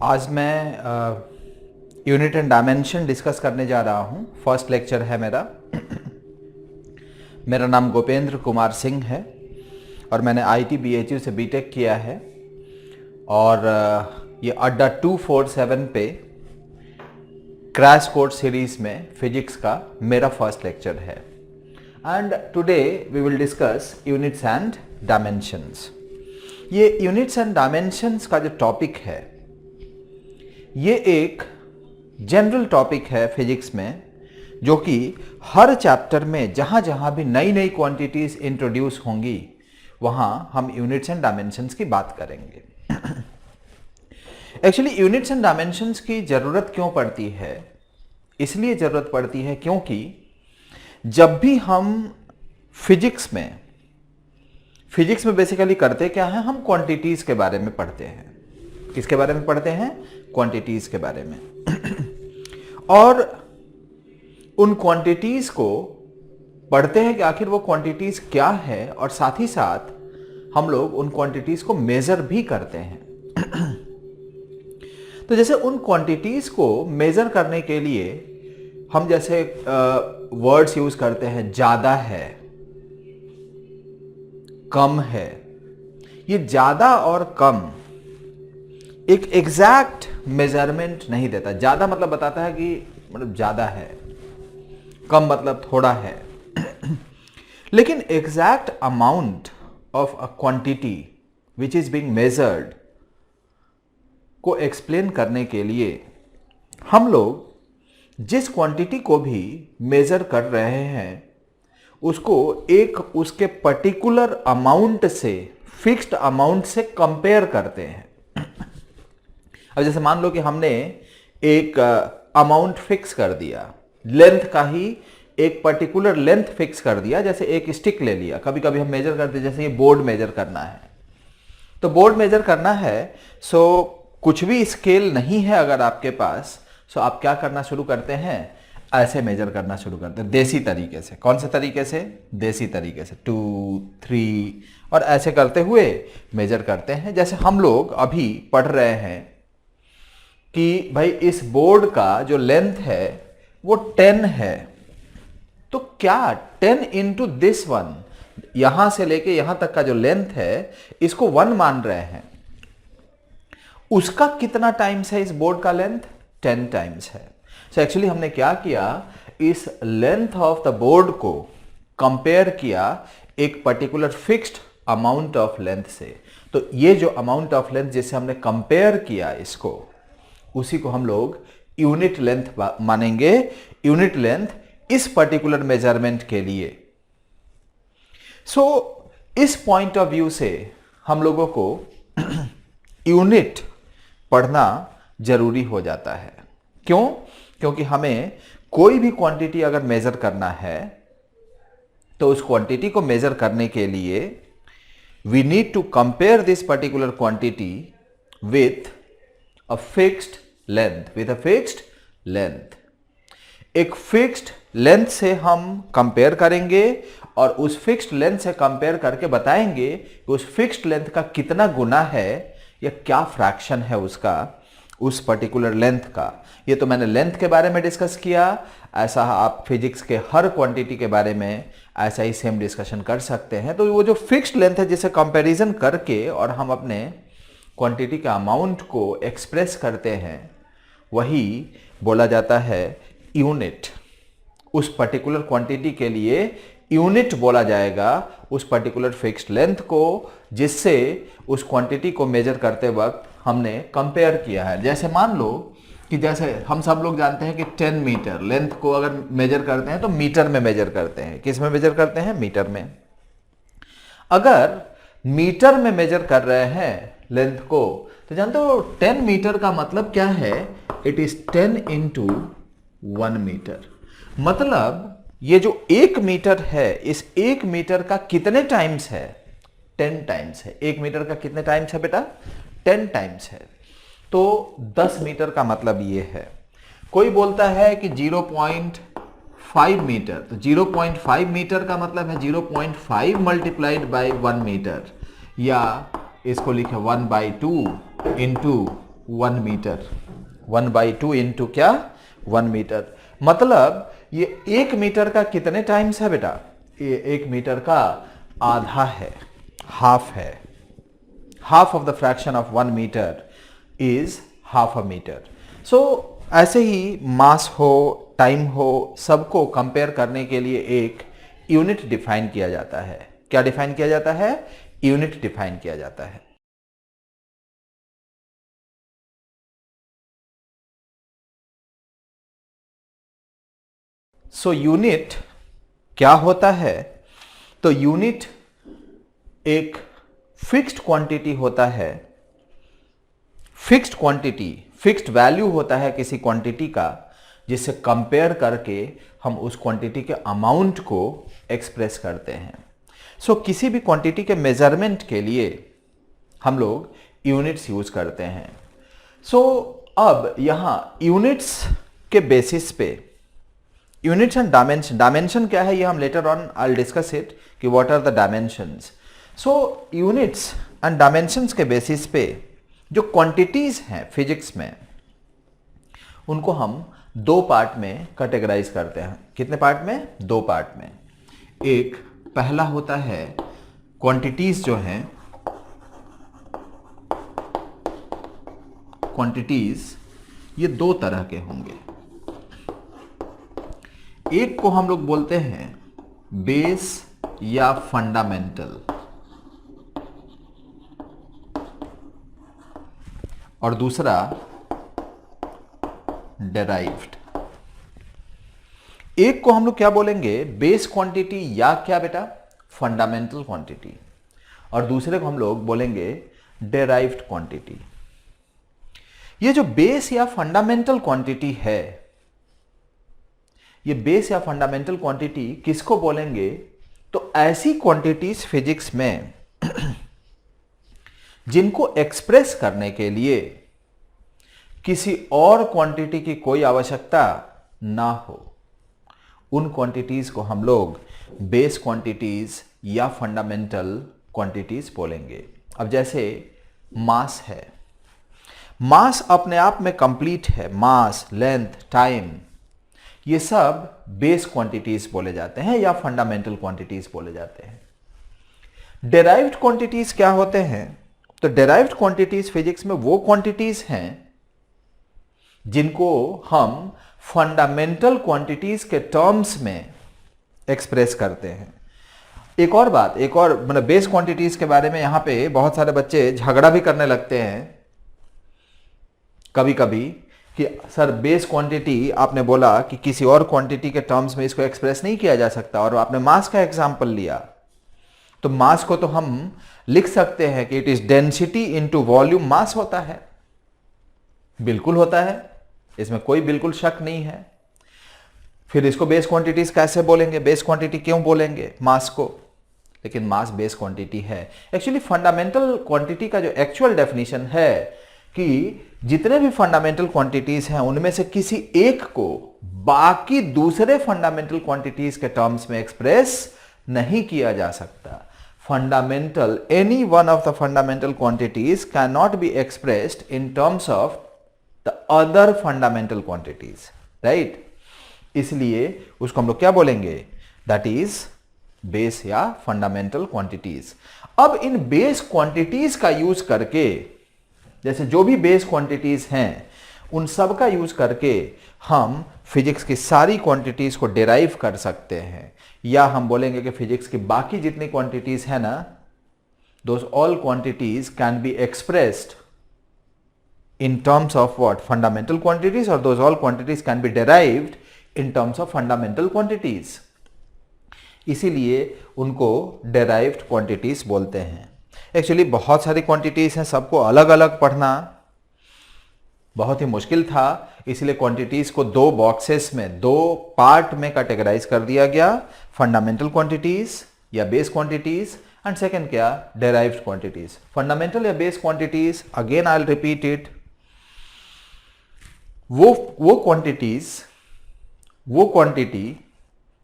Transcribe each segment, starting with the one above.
आज मैं unit and dimension discuss करने जा रहा हूँ। फर्स्ट लेक्चर है मेरा। मेरा नाम गोपेंद्र कुमार सिंह है और मैंने आईटी बीएचयू से बीटेक किया है और ये अड्डा 247 पे क्रैश कोर्स सीरीज में फिजिक्स का मेरा फर्स्ट लेक्चर है। And today we will discuss units and dimensions. ये यूनिट्स एंड डायमेंशंस का जो टॉपिक है ये एक जनरल टॉपिक है फिजिक्स में, जो कि हर चैप्टर में जहाँ जहाँ भी नई नई क्वांटिटीज इंट्रोड्यूस होंगी वहाँ हम यूनिट्स एंड डायमेंशंस की बात करेंगे। एक्चुअली यूनिट्स एंड डायमेंशंस की ज़रूरत क्यों पड़ती है? इसलिए ज़रूरत पड़ती है क्योंकि जब भी हम फिजिक्स में बेसिकली करते क्या है, हम क्वांटिटीज़ के बारे में पढ़ते हैं। किसके बारे में पढ़ते हैं? क्वांटिटीज़ के बारे में। और उन क्वांटिटीज़ को पढ़ते हैं कि आखिर वो क्वांटिटीज़ क्या है, और साथ ही साथ हम लोग उन क्वांटिटीज़ को मेज़र भी करते हैं। तो जैसे उन क्वांटिटीज़ को मेज़र करने के लिए हम जैसे वर्ड्स यूज़ करते हैं, ज़्यादा है, कम है। ये ज़्यादा और कम एक एग्जैक्ट मेजरमेंट नहीं देता। ज़्यादा मतलब बताता है कि मतलब ज़्यादा है, कम मतलब थोड़ा है। लेकिन exact amount of a quantity which is being measured को एक्सप्लेन करने के लिए हम लोग जिस क्वांटिटी को भी मेजर कर रहे हैं उसको एक उसके पर्टिकुलर अमाउंट से, फिक्स्ड अमाउंट से कंपेयर करते हैं। अब जैसे मान लो कि हमने एक अमाउंट फिक्स कर दिया, लेंथ का ही एक पर्टिकुलर लेंथ फिक्स कर दिया। जैसे एक स्टिक ले लिया, कभी कभी हम मेजर करते हैं, जैसे ये बोर्ड मेजर करना है, तो बोर्ड मेजर करना है, सो कुछ भी स्केल नहीं है अगर आपके पास, सो आप क्या करना शुरू करते हैं? ऐसे मेजर करना शुरू करते हैं, देसी तरीके से। कौन से तरीके से? देसी तरीके से। 2, 3 और ऐसे करते हुए मेजर करते हैं। जैसे हम लोग अभी पढ़ रहे हैं कि भाई इस बोर्ड का जो लेंथ है वो 10 है, तो क्या 10 इंटू दिस वन, यहां से लेके यहां तक का जो लेंथ है इसको 1 मान रहे हैं, उसका कितना टाइम्स है इस बोर्ड का लेंथ? 10 टाइम्स है। सो एक्चुअली हमने क्या किया, इस लेंथ ऑफ द बोर्ड को कंपेयर किया एक particular fixed amount of length से। तो ये जो अमाउंट ऑफ लेंथ जिससे हमने कंपेयर किया इसको, उसी को हम लोग यूनिट लेंथ मानेंगे। यूनिट लेंथ इस पर्टिकुलर मेजरमेंट के लिए। सो इस पॉइंट ऑफ व्यू से हम लोगों को यूनिट पढ़ना जरूरी हो जाता है। क्यों? क्योंकि हमें कोई भी क्वांटिटी अगर मेजर करना है तो उस क्वांटिटी को मेजर करने के लिए we need to compare this particular quantity with a fixed length। एक फिक्स्ड लेंथ से हम कंपेयर करेंगे और उस फिक्स्ड लेंथ से कंपेयर करके बताएंगे कि उस फिक्स्ड लेंथ का कितना गुना है या क्या फ्रैक्शन है उसका, उस पर्टिकुलर लेंथ का। ये तो मैंने लेंथ के बारे में डिस्कस किया। ऐसा आप फिजिक्स के हर क्वांटिटी के बारे में ऐसा ही सेम डिस्कशन कर सकते हैं। तो वो जो फिक्स्ड लेंथ है जिसे कंपैरिजन करके और हम अपने क्वांटिटी का अमाउंट को एक्सप्रेस करते हैं, वही बोला जाता है यूनिट। उस पर्टिकुलर क्वांटिटी के लिए यूनिट बोला जाएगा उस पर्टिकुलर फिक्स्ड लेंथ को जिससे उस क्वांटिटी को मेजर करते वक्त हमने कंपेयर किया है। जैसे मान लो कि जैसे हम सब लोग जानते हैं कि 10 मीटर लेंथ को अगर मेजर करते हैं तो मीटर में मेजर करते हैं। किस में मेजर करते हैं? मीटर में। अगर मीटर में मेजर कर रहे हैं लेंथ को, तो जानते हो 10 मीटर का मतलब क्या है? It is 10 into 1 metre. मतलब ये जो 1 मीटर है, इस 1 मीटर का कितने टाइम्स है? 10 टाइम्स है। 1 मीटर का कितने टाइम्स है बेटा? 10 टाइम्स है। तो 10 मीटर का मतलब ये है। कोई बोलता है कि 0.5 मीटर, तो 0.5 मीटर का मतलब है 0.5 मल्टीप्लाइड बाई 1 मीटर, या इसको लिखे 1/2 इंटू 1 मीटर, 1/2 इंटू क्या 1 मीटर, मतलब ये 1 मीटर का कितने टाइम्स है बेटा, ये 1 मीटर का आधा है, हाफ है, half of the fraction of 1 metre is half a metre. So ऐसे ही मास हो, टाइम हो, सबको कंपेयर करने के लिए एक यूनिट डिफाइन किया जाता है। क्या डिफाइन किया जाता है? यूनिट डिफाइन किया जाता है। सो यूनिट क्या होता है? तो यूनिट एक फिक्स्ड क्वांटिटी होता है, फिक्स्ड क्वांटिटी, फिक्स्ड वैल्यू होता है किसी क्वांटिटी का, जिससे कंपेयर करके हम उस क्वांटिटी के अमाउंट को एक्सप्रेस करते हैं। सो किसी भी क्वांटिटी के मेजरमेंट के लिए हम लोग यूनिट्स यूज करते हैं। सो अब यहां यूनिट्स के बेसिस पे यूनिट्स एंड डायमेंशन, डायमेंशन क्या है ये हम later on I will discuss it कि what are the dimensions. So units and dimensions के बेसिस पे जो क्वांटिटीज हैं फिजिक्स में, उनको हम 2 पार्ट में कैटेगराइज करते हैं। कितने पार्ट में? 2 पार्ट में। एक पहला होता है क्वांटिटीज जो हैं, क्वांटिटीज ये 2 तरह के होंगे। एक को हम लोग बोलते हैं बेस या फंडामेंटल, और दूसरा डेराइव्ड। एक को हम लोग क्या बोलेंगे? बेस क्वांटिटी या क्या बेटा? Fundamental quantity. और दूसरे को हम लोग बोलेंगे डेराइव्ड क्वांटिटी। ये जो बेस या फंडामेंटल क्वांटिटी है, ये बेस या फंडामेंटल क्वांटिटी किसको बोलेंगे? तो ऐसी क्वांटिटीज फिजिक्स में जिनको एक्सप्रेस करने के लिए किसी और क्वांटिटी की कोई आवश्यकता ना हो, उन क्वांटिटीज को हम लोग बेस क्वांटिटीज या फंडामेंटल क्वांटिटीज बोलेंगे। अब जैसे मास है, मास अपने आप में कंप्लीट है, मास, लेंथ, टाइम, ये सब बेस क्वांटिटीज बोले जाते हैं या फंडामेंटल क्वांटिटीज बोले जाते हैं। डेराइव्ड क्वांटिटीज क्या होते हैं? तो डेराइव्ड क्वांटिटीज फिजिक्स में वो क्वांटिटीज हैं जिनको हम फंडामेंटल क्वांटिटीज के टर्म्स में एक्सप्रेस करते हैं। एक और बात, एक और मतलब बेस क्वांटिटीज के बारे में यहां पे बहुत सारे बच्चे झगड़ा भी करने लगते हैं कभी कभी कि सर बेस क्वांटिटी आपने बोला कि किसी और क्वांटिटी के टर्म्स में इसको एक्सप्रेस नहीं किया जा सकता, और आपने मास का एग्जांपल लिया, तो मास को तो हम लिख सकते हैं कि it is density into volume mass होता है। बिल्कुल होता है, इसमें कोई बिल्कुल शक नहीं है। फिर इसको बेस क्वांटिटीज कैसे बोलेंगे? बेस क्वांटिटी क्यों बोलेंगे मास को? लेकिन मास बेस क्वांटिटी है। एक्चुअली फंडामेंटल क्वांटिटी का जो एक्चुअल डेफिनेशन है कि जितने भी फंडामेंटल क्वांटिटीज हैं उनमें से किसी एक को बाकी दूसरे फंडामेंटल क्वांटिटीज के टर्म्स में एक्सप्रेस नहीं किया जा सकता। Fundamental, any one of the fundamental quantities can not be expressed in terms of the other fundamental quantities, right? इसलिए उसको हम लोग क्या बोलेंगे? दैट इज बेस या फंडामेंटल क्वांटिटीज। अब इन बेस क्वांटिटीज का यूज करके, जैसे जो भी बेस क्वांटिटीज हैं उन सब का यूज करके हम फिजिक्स की सारी क्वांटिटीज को डिराइव कर सकते हैं, या हम बोलेंगे कि फिजिक्स की बाकी जितनी क्वांटिटीज है ना, those all quantities can be expressed in terms of what? Fundamental quantities, or those all quantities can be derived in terms of fundamental quantities. इसीलिए उनको derived quantities बोलते हैं। एक्चुअली बहुत सारी क्वांटिटीज हैं, सबको अलग अलग पढ़ना बहुत ही मुश्किल था, इसलिए क्वांटिटीज को 2 बॉक्सेस में, 2 पार्ट में कैटेगराइज कर दिया गया। फंडामेंटल क्वांटिटीज या बेस क्वांटिटीज, एंड सेकेंड क्या? Derived quantities. फंडामेंटल या base quantities, again I will repeat it, वो क्वांटिटीज, वो क्वांटिटी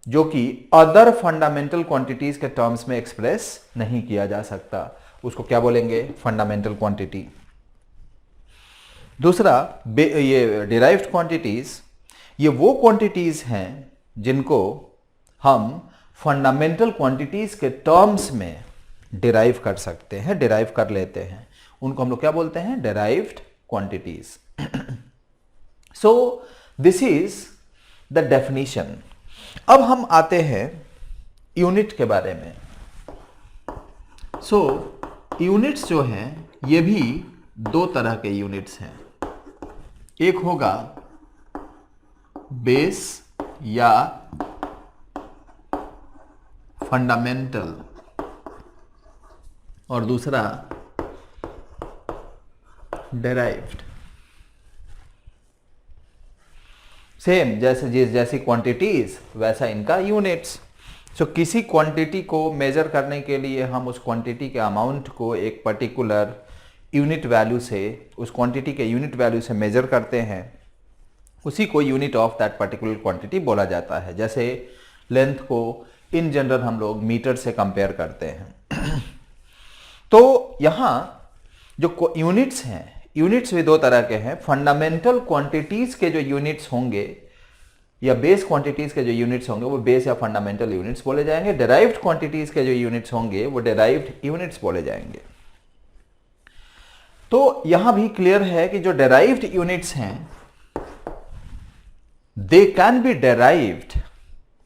जो कि अदर फंडामेंटल क्वांटिटीज के टर्म्स में एक्सप्रेस नहीं किया जा सकता, उसको क्या बोलेंगे? Fundamental quantity. दूसरा ये डिराइव्ड क्वांटिटीज, ये वो क्वांटिटीज हैं जिनको हम फंडामेंटल क्वांटिटीज के टर्म्स में डिराइव कर सकते हैं, डिराइव कर लेते हैं, उनको हम लोग क्या बोलते हैं, derived quantities. So this is the definition. अब हम आते हैं यूनिट के बारे में। सो यूनिट्स जो हैं ये भी दो तरह के यूनिट्स हैं। एक होगा बेस या फंडामेंटल और दूसरा डेराइव्ड। सेम जैसी क्वांटिटीज वैसा इनका यूनिट्स। सो किसी क्वांटिटी को मेजर करने के लिए हम उस क्वांटिटी के अमाउंट को एक पर्टिकुलर यूनिट वैल्यू से, उस क्वांटिटी के यूनिट वैल्यू से मेजर करते हैं, उसी को unit of that particular quantity बोला जाता है। जैसे लेंथ को इन जनरल हम लोग मीटर से कंपेयर करते हैं। तो यहां जो यूनिट्स हैं, यूनिट्स भी दो तरह के हैं। फंडामेंटल क्वांटिटीज के जो यूनिट्स होंगे या बेस क्वांटिटीज के जो यूनिट्स होंगे वो बेस या फंडामेंटल यूनिट्स बोले जाएंगे। डेराइव्ड क्वांटिटीज के जो यूनिट्स होंगे वो डेराइव्ड यूनिट्स बोले जाएंगे। तो यहां भी क्लियर है कि जो डेराइव्ड यूनिट्स हैं दे can B derived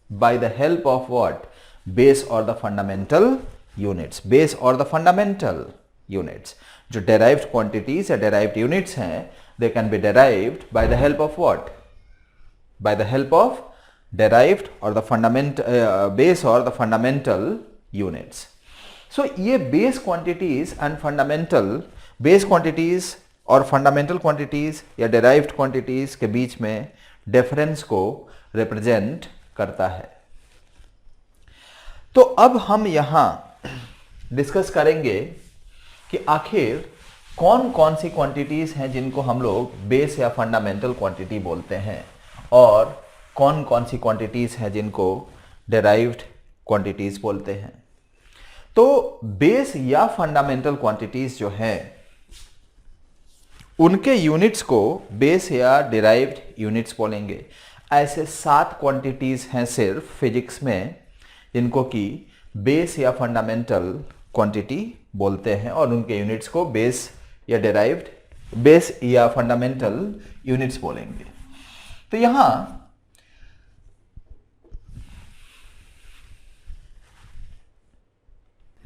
by the help of what, base और द फंडामेंटल यूनिट्स, बेस और द फंडामेंटल यूनिट्स। जो डेराइव्ड क्वांटिटीज या डेराइव्ड यूनिट्स हैं दे can B derived by the help of what, by the help of derived or the base or the fundamental units. So ये base quantities and fundamental, base quantities और fundamental quantities या derived quantities के बीच में difference को represent करता है। तो अब हम यहाँ डिस्कस करेंगे कि आखिर कौन कौन सी क्वांटिटीज हैं जिनको हम लोग बेस या फंडामेंटल क्वांटिटी बोलते हैं और कौन कौन सी क्वांटिटीज हैं जिनको डेराइव्ड क्वांटिटीज बोलते हैं। तो बेस या फंडामेंटल क्वांटिटीज जो हैं उनके यूनिट्स को बेस या डेराइव्ड यूनिट्स बोलेंगे। ऐसे 7 क्वांटिटीज हैं सिर्फ फिजिक्स में जिनको कि बेस या फंडामेंटल क्वांटिटी बोलते हैं और उनके यूनिट्स को बेस या डेराइव्ड, बेस या फंडामेंटल यूनिट्स बोलेंगे। तो यहां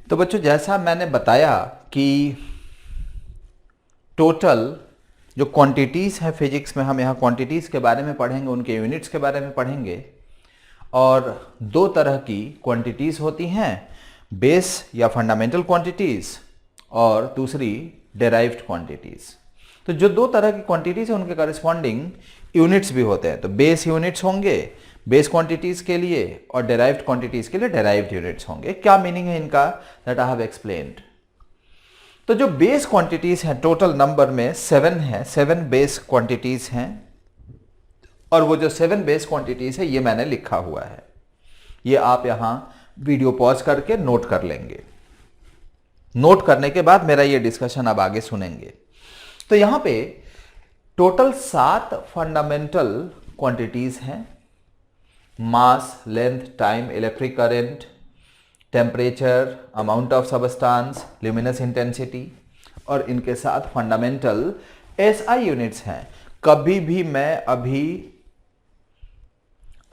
तो बच्चों जैसा मैंने बताया कि टोटल जो क्वांटिटीज हैं फिजिक्स में, हम यहां क्वांटिटीज के बारे में पढ़ेंगे, उनके यूनिट्स के बारे में पढ़ेंगे। और दो तरह की क्वांटिटीज होती हैं, बेस या फंडामेंटल क्वांटिटीज और दूसरी डेराइव्ड क्वांटिटीज। तो जो दो तरह की क्वांटिटीज है उनके कॉरेस्पॉन्डिंग यूनिट्स भी होते हैं। तो बेस यूनिट्स होंगे बेस क्वांटिटीज के लिए और डेराइव्ड क्वांटिटीज के लिए डेराइव्ड यूनिट्स होंगे। क्या मीनिंग है इनका, दैट आई हैव एक्सप्लेन्ड। तो जो बेस क्वांटिटीज हैं टोटल नंबर में 7 है, 7 बेस क्वांटिटीज हैं और वो जो 7 बेस क्वांटिटीज है ये मैंने लिखा हुआ है। ये आप यहां वीडियो पॉज करके नोट कर लेंगे। नोट करने के बाद मेरा ये डिस्कशन अब आगे सुनेंगे। तो यहां पे टोटल 7 फंडामेंटल क्वांटिटीज हैं। Mass, length, time, electric current, temperature, amount of substance, luminous intensity और इनके साथ फंडामेंटल एसआई यूनिट्स हैं। कभी भी मैं अभी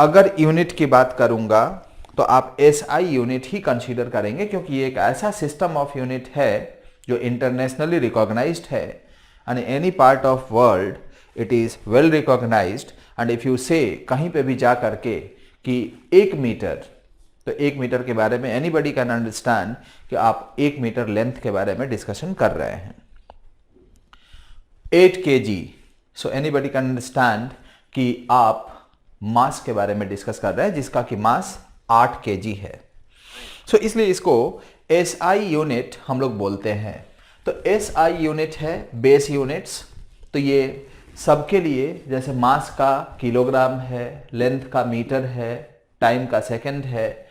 अगर यूनिट की बात करूंगा तो आप एसआई यूनिट ही कंसीडर करेंगे क्योंकि ये एक ऐसा सिस्टम ऑफ यूनिट है जो इंटरनेशनली रिकॉग्नाइज्ड है and any part of world it is well recognized and if you say कहीं पे भी जा करके कि 1 मीटर, तो 1 मीटर के बारे में anybody can understand कि आप 1 मीटर लेंथ के बारे में डिस्कशन कर रहे हैं। 8 kg, so anybody can understand कि आप मास के बारे में डिस्कस कर रहे हैं जिसका कि मास 8 kg है। so इसलिए इसको SI यूनिट हम लोग बोलते हैं। तो SI यूनिट है बेस यूनिट्स। तो ये सबके लिए जैसे मास का किलोग्राम है, लेंथ का मीटर है, टाइम का सेकंड है,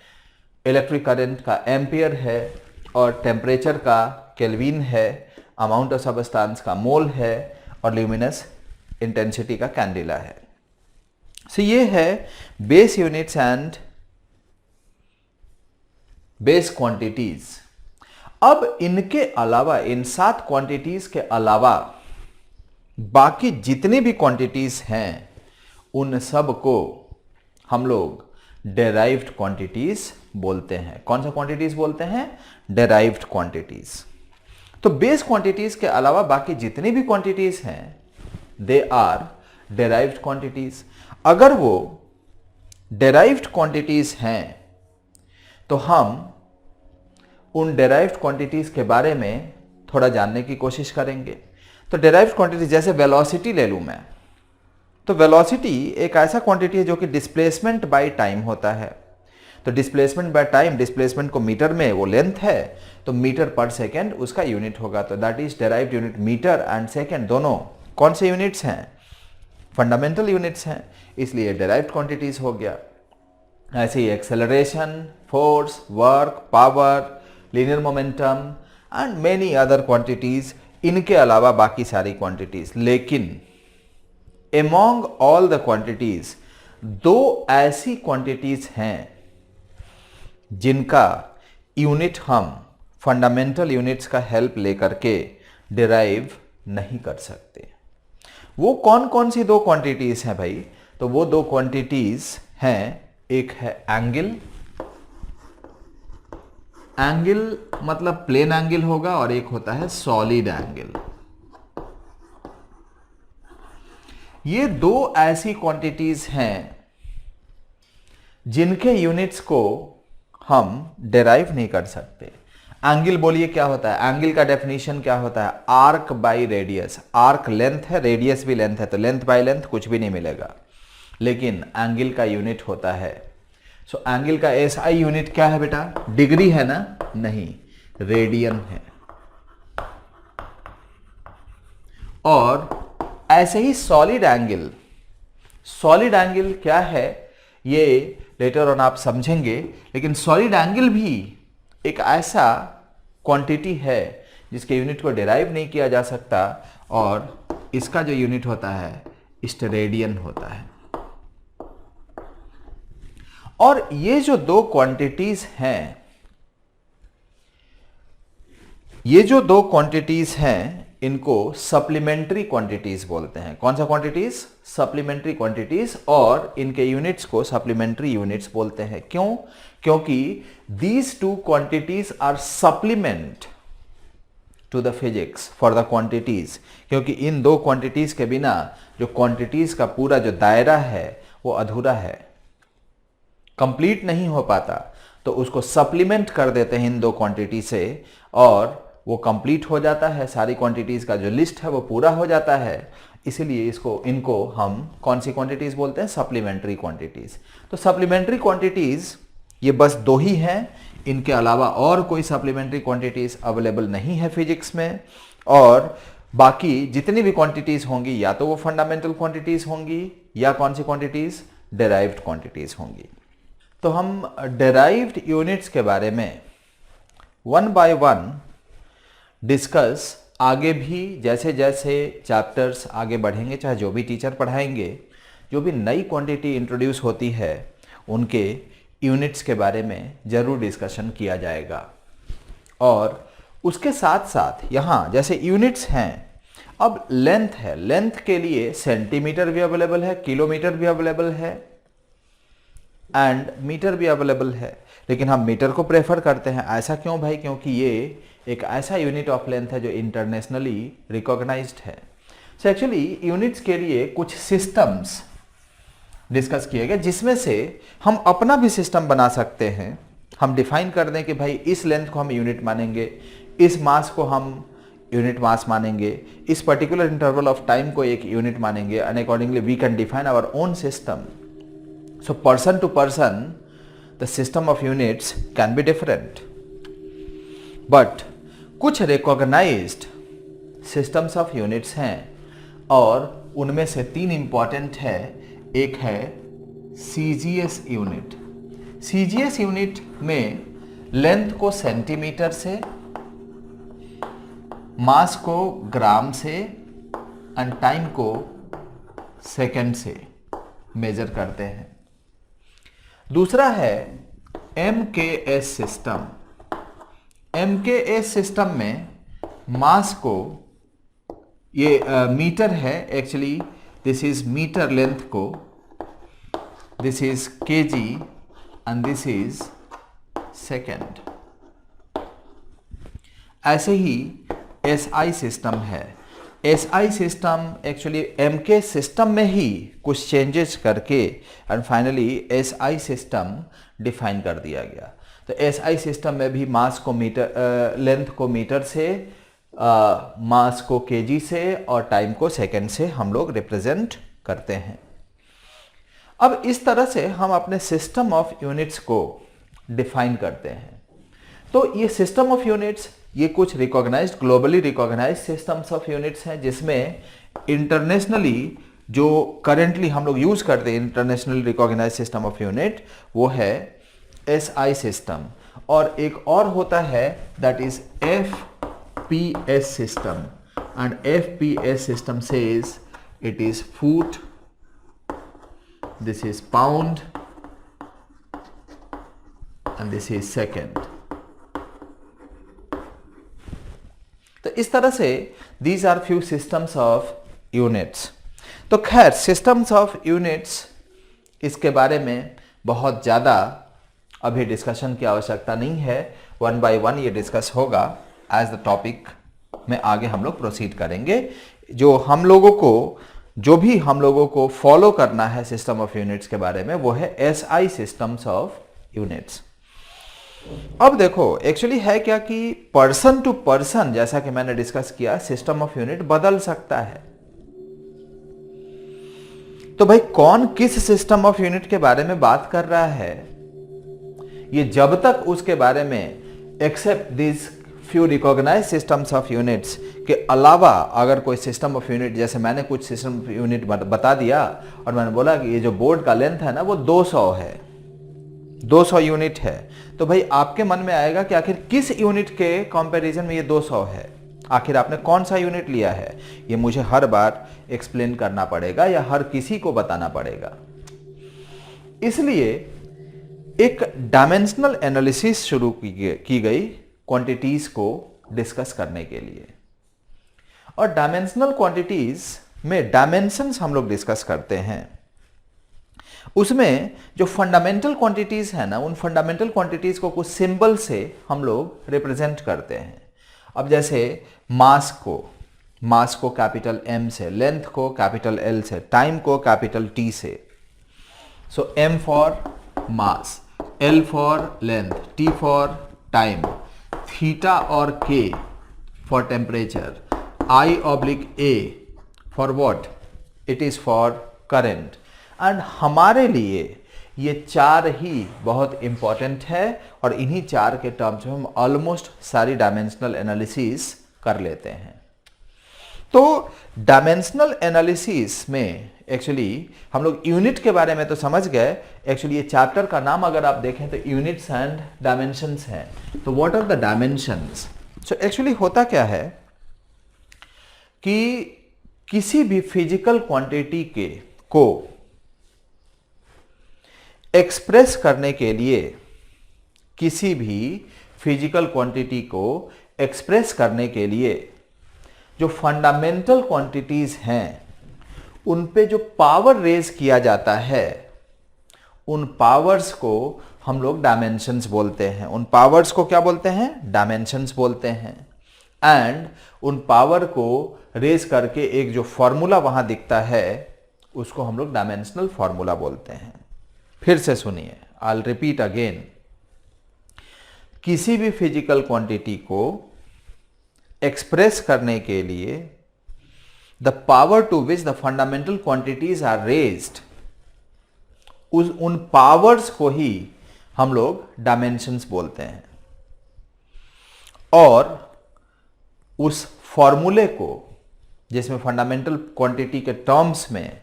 इलेक्ट्रिक करंट का एम्पियर है और टेम्परेचर का केल्विन है, अमाउंट ऑफ सबस्टांस का मोल है और ल्यूमिनस इंटेंसिटी का कैंडिला है। सो ये है base units and base quantities. अब इनके अलावा, इन 7 क्वांटिटीज के अलावा बाकी जितनी भी क्वांटिटीज हैं उन सब को हम लोग डेराइव्ड क्वांटिटीज बोलते हैं। कौन सा क्वांटिटीज बोलते हैं? Derived quantities. तो बेस क्वांटिटीज के अलावा बाकी जितनी भी क्वांटिटीज हैं दे आर डेराइव्ड क्वांटिटीज। अगर वो डेराइव्ड क्वांटिटीज हैं तो हम उन डेराइव्ड क्वांटिटीज के बारे में थोड़ा जानने की कोशिश करेंगे। तो डेराइव्ड क्वांटिटीज, जैसे वेलोसिटी ले लूं मैं, तो वेलोसिटी एक ऐसा क्वांटिटी है जो कि डिस्प्लेसमेंट बाय टाइम होता है। तो डिस्प्लेसमेंट बाय टाइम, डिस्प्लेसमेंट को मीटर में, वो लेंथ है, तो मीटर पर सेकेंड उसका यूनिट होगा। तो that is derived unit. Metre and second दोनों कौन से यूनिट्स हैं? फंडामेंटल यूनिट्स हैं, इसलिए डेराइव्ड क्वांटिटीज हो गया। ऐसे ही acceleration, force, work, power, linear momentum and many other quantities, इनके अलावा बाकी सारी क्वांटिटीज। लेकिन among all the quantities, 2 ऐसी क्वांटिटीज हैं जिनका यूनिट हम फंडामेंटल यूनिट्स का हेल्प लेकर के डिराइव नहीं कर सकते। वो कौन कौन सी 2 क्वांटिटीज हैं भाई? तो वो 2 क्वांटिटीज हैं, एक है एंगल, एंगल मतलब प्लेन एंगल होगा, और एक होता है सॉलिड एंगल। ये 2 ऐसी क्वांटिटीज हैं जिनके यूनिट्स को हम डेराइव नहीं कर सकते। एंगल बोलिए क्या होता है? एंगल का डेफिनेशन क्या होता है? Arc by radius. Arc length है, रेडियस भी लेंथ है, तो लेंथ बाई लेंथ कुछ भी नहीं मिलेगा। लेकिन एंगल का यूनिट होता है, सो एंगल का एसआई यूनिट क्या है बेटा? डिग्री है ना? नहीं, रेडियन है। और ऐसे ही सॉलिड एंगल, सॉलिड एंगल क्या है ये लेटर ऑन आप समझेंगे। लेकिन सॉलिड एंगल भी एक ऐसा क्वांटिटी है जिसके यूनिट को डिराइव नहीं किया जा सकता, और इसका जो यूनिट होता है स्टेरेडियन होता है। और ये जो 2 क्वांटिटीज हैं, ये जो 2 क्वांटिटीज हैं, इनको सप्लीमेंट्री क्वांटिटीज बोलते हैं। कौन सा क्वांटिटीज? Supplementary quantities. और इनके यूनिट्स को सप्लीमेंट्री यूनिट्स बोलते हैं। क्यों? क्योंकि these 2 quantities are supplement to the physics for the quantities. क्योंकि इन 2 क्वांटिटीज के बिना जो क्वांटिटीज का पूरा जो दायरा है वो अधूरा है, कंप्लीट नहीं हो पाता। तो उसको सप्लीमेंट कर देते हैं इन 2 क्वांटिटी से, और वो कंप्लीट हो जाता है। सारी क्वांटिटीज का जो लिस्ट है वो पूरा हो जाता है। इसीलिए इनको हम कौन सी क्वांटिटीज बोलते हैं? Supplementary quantities. तो सप्लीमेंट्री क्वांटिटीज ये बस 2 ही हैं, इनके अलावा और कोई सप्लीमेंट्री क्वांटिटीज अवेलेबल नहीं है फिजिक्स में। और बाकी जितनी भी क्वांटिटीज होंगी या तो वो फंडामेंटल क्वांटिटीज होंगी या कौन सी क्वांटिटीज? डेराइव्ड क्वांटिटीज होंगी। तो हम डेराइव्ड यूनिट्स के बारे में 1 बाय 1 डिस्कस आगे भी, जैसे जैसे चैप्टर्स आगे बढ़ेंगे, चाहे जो भी टीचर पढ़ाएंगे, जो भी नई क्वांटिटी इंट्रोड्यूस होती है उनके यूनिट्स के बारे में ज़रूर डिस्कशन किया जाएगा। और उसके साथ साथ यहाँ जैसे यूनिट्स हैं, अब लेंथ है, लेंथ के लिए सेंटीमीटर भी अवेलेबल है, किलोमीटर भी अवेलेबल है एंड मीटर भी अवेलेबल है। लेकिन हम मीटर को प्रेफर करते हैं। ऐसा क्यों भाई? क्योंकि ये एक ऐसा यूनिट ऑफ लेंथ है जो इंटरनेशनली रिकॉग्नाइज्ड है। सो एक्चुअली यूनिट्स के लिए कुछ सिस्टम्स डिस्कस किए गए, जिसमें से हम अपना भी सिस्टम बना सकते हैं। हम डिफाइन कर दें कि भाई इस लेंथ को हम यूनिट मानेंगे, इस मास को हम यूनिट मास मानेंगे, इस पर्टिकुलर इंटरवल ऑफ टाइम को एक यूनिट मानेंगे, and accordingly we can define our own system. So person to person the system of units can be different, but कुछ रिकॉग्नाइज्ड सिस्टम्स ऑफ यूनिट्स हैं और उनमें से 3 इंपॉर्टेंट है। एक है सीजीएस यूनिट। सीजीएस यूनिट में लेंथ को सेंटीमीटर से, मास को ग्राम से एंड टाइम को सेकेंड से मेजर करते हैं। दूसरा है MKS सिस्टम। MKS सिस्टम में मास को, ये मीटर है actually, this is metre length को, this is kg and this is second. ऐसे ही SI सिस्टम है। SI system actually MK system में ही कुछ चेंजेस करके and finally SI system define कर दिया गया। तो SI सिस्टम में भी मास को मीटर, लेंथ को मीटर से, मास को kg से और टाइम को सेकेंड से हम लोग रिप्रेजेंट करते हैं। अब इस तरह से हम अपने सिस्टम ऑफ यूनिट्स को डिफाइन करते हैं। तो ये सिस्टम ऑफ यूनिट्स, ये कुछ recognised, globally recognised systems of units हैं, जिसमें इंटरनेशनली जो करेंटली हम लोग यूज करते हैं international recognised system of unit, वो है SI सिस्टम। और एक और होता है that is FPS system, and FPS system says it is foot, this is pound and this is second. तो इस तरह से these are few systems of units. तो खैर सिस्टम्स ऑफ यूनिट्स, इसके बारे में बहुत ज़्यादा अभी डिस्कशन की आवश्यकता नहीं है, वन बाय वन ये डिस्कस होगा एज द टॉपिक में आगे हम लोग प्रोसीड करेंगे। जो भी हम लोगों को फॉलो करना है सिस्टम ऑफ यूनिट्स के बारे में, वो है SI सिस्टम्स ऑफ यूनिट्स। अब देखो एक्चुअली है क्या कि पर्सन टू पर्सन, जैसा कि मैंने डिस्कस किया, सिस्टम ऑफ यूनिट बदल सकता है। तो भाई कौन किस सिस्टम ऑफ यूनिट के बारे में बात कर रहा है, ये जब तक उसके बारे में except this few recognised systems of units के अलावा अगर कोई सिस्टम ऑफ यूनिट, जैसे मैंने कुछ सिस्टम ऑफ यूनिट बता दिया और मैंने बोला कि ये जो बोर्ड का लेंथ है ना वो 200 है, 200 यूनिट है, तो भाई आपके मन में आएगा कि आखिर किस यूनिट के कंपैरिजन में ये 200 है, आखिर आपने कौन सा यूनिट लिया है, ये मुझे हर बार एक्सप्लेन करना पड़ेगा या हर किसी को बताना पड़ेगा। इसलिए एक डायमेंशनल एनालिसिस शुरू की गई क्वांटिटीज को डिस्कस करने के लिए। और डायमेंशनल क्वांटिटीज में डायमेंशंस हम लोग डिस्कस करते हैं। उसमें जो फंडामेंटल क्वांटिटीज है ना, उन फंडामेंटल क्वांटिटीज को कुछ सिंबल से हम लोग रिप्रेजेंट करते हैं। अब जैसे मास को कैपिटल M से, लेंथ को कैपिटल L से, टाइम को कैपिटल T से। सो M for mass, L for length, T for time, theta और K for temperature, I/A for what, it is for current. And हमारे लिए ये चार ही बहुत इंपॉर्टेंट है और इन्हीं चार के टर्म्स में हम ऑलमोस्ट सारी डायमेंशनल एनालिसिस कर लेते हैं। तो डायमेंशनल एनालिसिस में एक्चुअली हम लोग यूनिट के बारे में तो समझ गए। एक्चुअली ये चैप्टर का नाम अगर आप देखें तो यूनिट्स एंड डायमेंशंस है। तो what are the dimensions? So actually होता क्या है कि किसी भी फिजिकल क्वांटिटी को एक्सप्रेस करने के लिए, किसी भी फिजिकल क्वांटिटी को एक्सप्रेस करने के लिए जो फंडामेंटल क्वांटिटीज हैं उन पे जो पावर रेज किया जाता है, उन पावर्स को हम लोग डायमेंशंस बोलते हैं। उन पावर्स को क्या बोलते हैं? डायमेंशंस बोलते हैं। एंड उन पावर को रेज करके एक जो फॉर्मूला वहां दिखता है उसको हम लोग डायमेंशनल फॉर्मूला बोलते हैं। फिर से सुनिए, आई विल रिपीट अगेन। किसी भी फिजिकल क्वांटिटी को एक्सप्रेस करने के लिए the power to which the fundamental quantities are raised, उन पावर्स को ही हम लोग डायमेंशंस बोलते हैं। और उस फॉर्मूले को जिसमें फंडामेंटल क्वांटिटी के टर्म्स में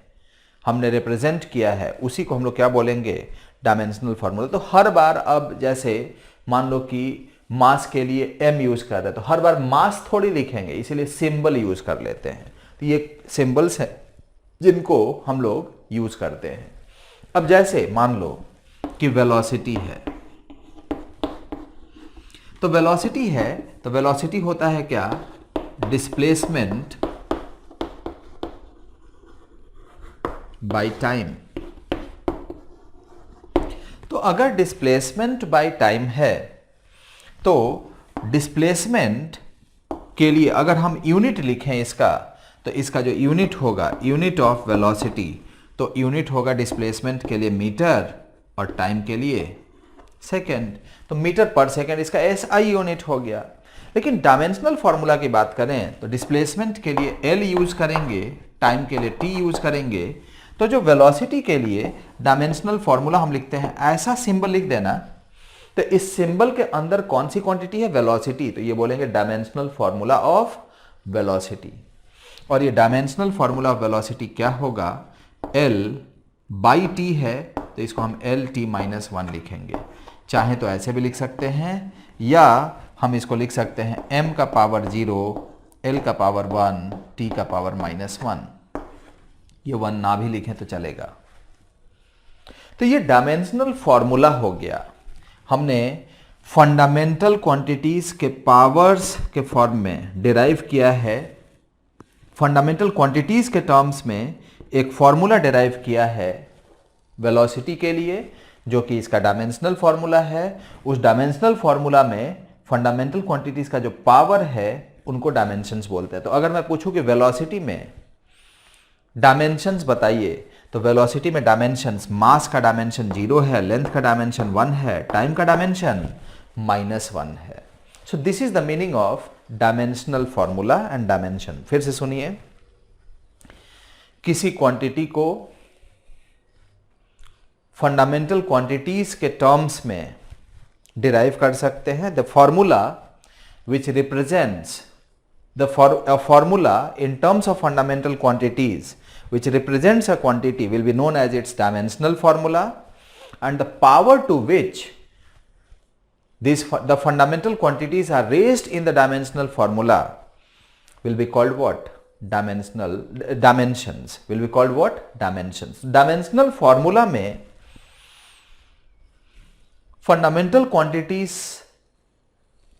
हमने रिप्रेजेंट किया है उसी को हम लोग क्या बोलेंगे? Dimensional formula. तो हर बार अब जैसे मान लो कि मास के लिए m यूज कर रहे हैं तो हर बार मास थोड़ी लिखेंगे, इसीलिए सिंबल यूज कर लेते हैं। तो ये सिंबल्स हैं जिनको हम लोग यूज करते हैं। अब जैसे मान लो कि वेलोसिटी है, तो वेलोसिटी है तो वेलोसिटी होता है क्या, डिस्प्लेसमेंट बाय टाइम। तो अगर डिस्प्लेसमेंट बाय टाइम है तो डिस्प्लेसमेंट के लिए अगर हम यूनिट लिखें इसका, तो इसका जो यूनिट होगा, यूनिट ऑफ वेलोसिटी, तो यूनिट होगा डिस्प्लेसमेंट के लिए मीटर और टाइम के लिए सेकेंड, तो मीटर पर सेकेंड इसका SI यूनिट हो गया। लेकिन डायमेंशनल फॉर्मूला की बात करें तो डिस्प्लेसमेंट के लिए L यूज करेंगे, टाइम के लिए T यूज करेंगे। तो जो वेलोसिटी के लिए डायमेंशनल फॉर्मूला हम लिखते हैं, ऐसा सिंबल लिख देना, तो इस सिंबल के अंदर कौन सी क्वांटिटी है, वेलोसिटी, तो ये बोलेंगे डायमेंशनल फॉर्मूला ऑफ वेलोसिटी। और ये डायमेंशनल फॉर्मूला ऑफ वेलोसिटी क्या होगा, L/T है, तो इसको हम LT-1 लिखेंगे। चाहे तो ऐसे भी लिख सकते हैं या हम इसको लिख सकते हैं m का पावर 0, L का पावर 1, T का पावर -1। ये 1 ना भी लिखें तो चलेगा। तो ये डायमेंशनल फॉर्मूला हो गया। हमने फंडामेंटल क्वांटिटीज के पावर्स के फॉर्म में डिराइव किया है, फंडामेंटल क्वांटिटीज के टर्म्स में एक फॉर्मूला डिराइव किया है वेलोसिटी के लिए, जो कि इसका डायमेंशनल फॉर्मूला है। उस डायमेंशनल फॉर्मूला में फंडामेंटल क्वांटिटीज का जो पावर है उनको डायमेंशंस बोलते हैं। तो अगर मैं पूछूं कि वेलोसिटी में डायमेंशंस बताइए, तो वेलोसिटी में डायमेंशंस, मास का डायमेंशन 0 है, लेंथ का डायमेंशन 1 है, टाइम का डायमेंशन -1 है। So this is the meaning of dimensional formula and dimension. फिर से सुनिए, किसी क्वांटिटी को फंडामेंटल क्वांटिटीज के टर्म्स में डिराइव कर सकते हैं। The formula which represents a formula in terms of fundamental quantities which represents a quantity will be known as its dimensional formula, and the power to which the fundamental quantities are raised in the dimensional formula will be called what? Dimensions will be called what? Dimensions. Dimensional formula में fundamental quantities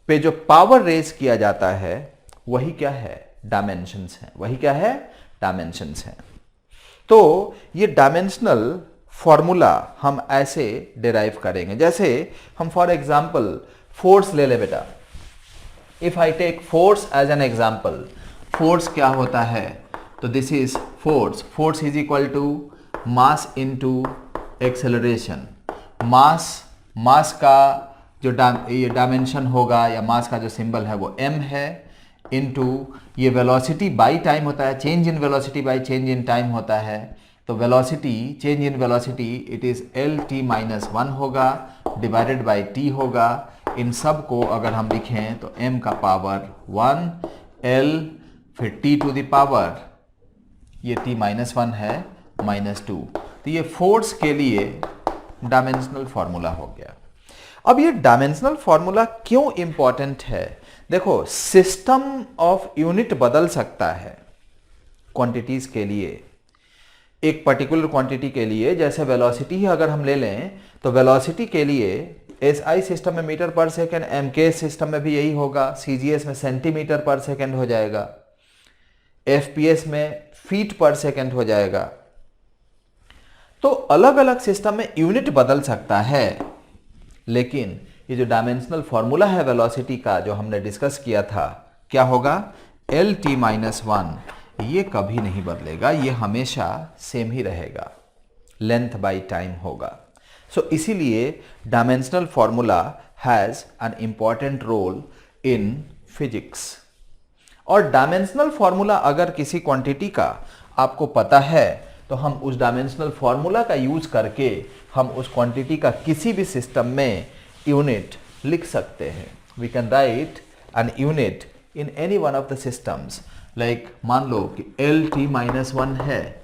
पे जो power raise किया जाता है वही क्या है, dimensions है। वही क्या है, डायमेंशंस है। तो ये डायमेंशनल फॉर्मूला हम ऐसे डिराइव करेंगे, जैसे हम फॉर एग्जांपल फोर्स ले ले बेटा। If I take force as an example, force क्या होता है, तो this is force. Force is equal to mass into acceleration. Mass का जो ये डायमेंशन होगा या मास का जो सिंबल है वो m है, इनटू ये वेलोसिटी बाय टाइम होता है, change in velocity by change in time होता है। तो velocity, change in velocity, it is LT-1 होगा, डिवाइडेड बाय t होगा। इन सब को अगर हम लिखें तो m का पावर 1, L फिर t टू द पावर, ये t-1 है, -2। तो ये फोर्स के लिए डायमेंशनल फॉर्मूला हो गया। अब ये डायमेंशनल फॉर्मूला क्यों इंपॉर्टेंट है, देखो सिस्टम ऑफ यूनिट बदल सकता है क्वांटिटीज के लिए। एक पर्टिकुलर क्वांटिटी के लिए, जैसे वेलोसिटी ही अगर हम ले लें, तो वेलोसिटी के लिए SI सिस्टम में metre per second, MK system में भी यही होगा, CGS में सेंटीमीटर पर सेकेंड हो जाएगा, FPS में फीट पर सेकेंड हो जाएगा। तो अलग अलग सिस्टम में यूनिट बदल सकता है, लेकिन ये जो डायमेंशनल फॉर्मूला है वेलोसिटी का जो हमने डिस्कस किया था, क्या होगा, LT-1, ये कभी नहीं बदलेगा, ये हमेशा सेम ही रहेगा, लेंथ बाय टाइम होगा। सो इसीलिए dimensional formula has an important role in physics. और डायमेंशनल फॉर्मूला अगर किसी क्वांटिटी का आपको पता है, तो हम उस डायमेंशनल फॉर्मूला का यूज करके हम उस क्वांटिटी का किसी भी सिस्टम में यूनिट लिख सकते हैं। We can write an unit in any one of the systems. Like मान लो कि LT-1 है,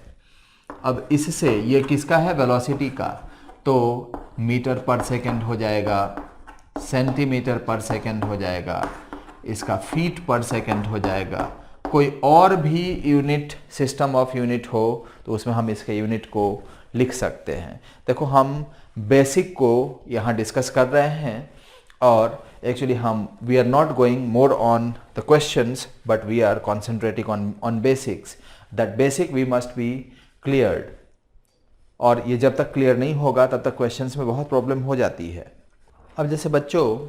अब इससे ये किसका है, वेलोसिटी का, तो मीटर पर सेकेंड हो जाएगा, सेंटीमीटर पर सेकेंड हो जाएगा, इसका फीट पर सेकेंड हो जाएगा। कोई और भी यूनिट, सिस्टम ऑफ यूनिट हो तो उसमें हम इसके यूनिट को लिख सकते हैं। देखो हम बेसिक को यहाँ डिस्कस कर रहे हैं और actually we are not going more on the questions but we are concentrating on basics. That basic we must be cleared, और ये जब तक क्लियर नहीं होगा तब तक क्वेश्चंस में बहुत प्रॉब्लम हो जाती है। अब जैसे बच्चों,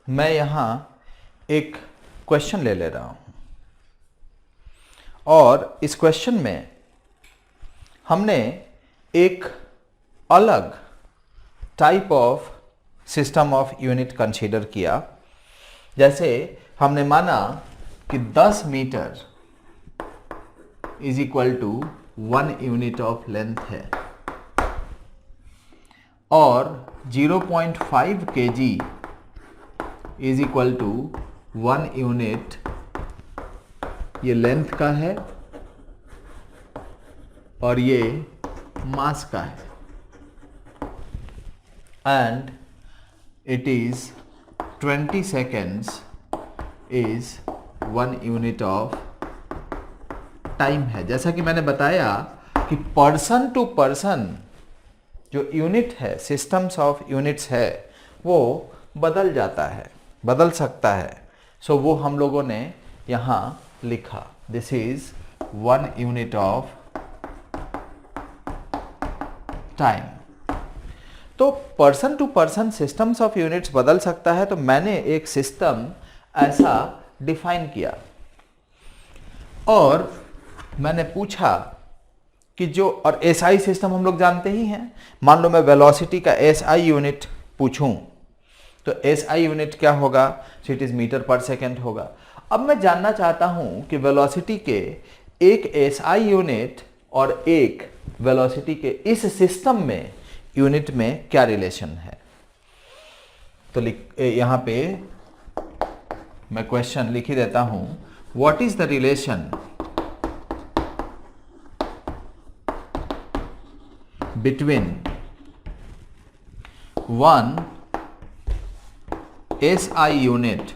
मैं यहाँ एक क्वेश्चन ले रहा हूँ और इस क्वेश्चन में हमने एक अलग type of system of unit consider किया। जैसे हमने माना कि 10 metre is equal to 1 unit of length है और 0.5 kg is equal to 1 unit ये लेंथ का है और ये मास का है, and it is 20 seconds is 1 unit of time है। जैसा कि मैंने बताया कि पर्सन टू पर्सन जो यूनिट है, सिस्टम्स ऑफ यूनिट्स है, वो बदल जाता है, बदल सकता है। सो वो हम लोगों ने यहाँ लिखा, this is 1 unit of time. तो person to person systems of units बदल सकता है, तो मैंने एक सिस्टम ऐसा डिफाइन किया और मैंने पूछा कि जो, और एसआई सिस्टम हम लोग जानते ही हैं। मान लो मैं वेलोसिटी का एसआई यूनिट पूछूं तो एसआई यूनिट क्या होगा, सो it is metre per second होगा। अब मैं जानना चाहता हूं कि वेलोसिटी के एक एसआई यूनिट और एक वेलोसिटी के इस सिस्टम में यूनिट में क्या रिलेशन है। तो यहां पे मैं क्वेश्चन लिख ही देता हूं, what is the relation between 1 SI unit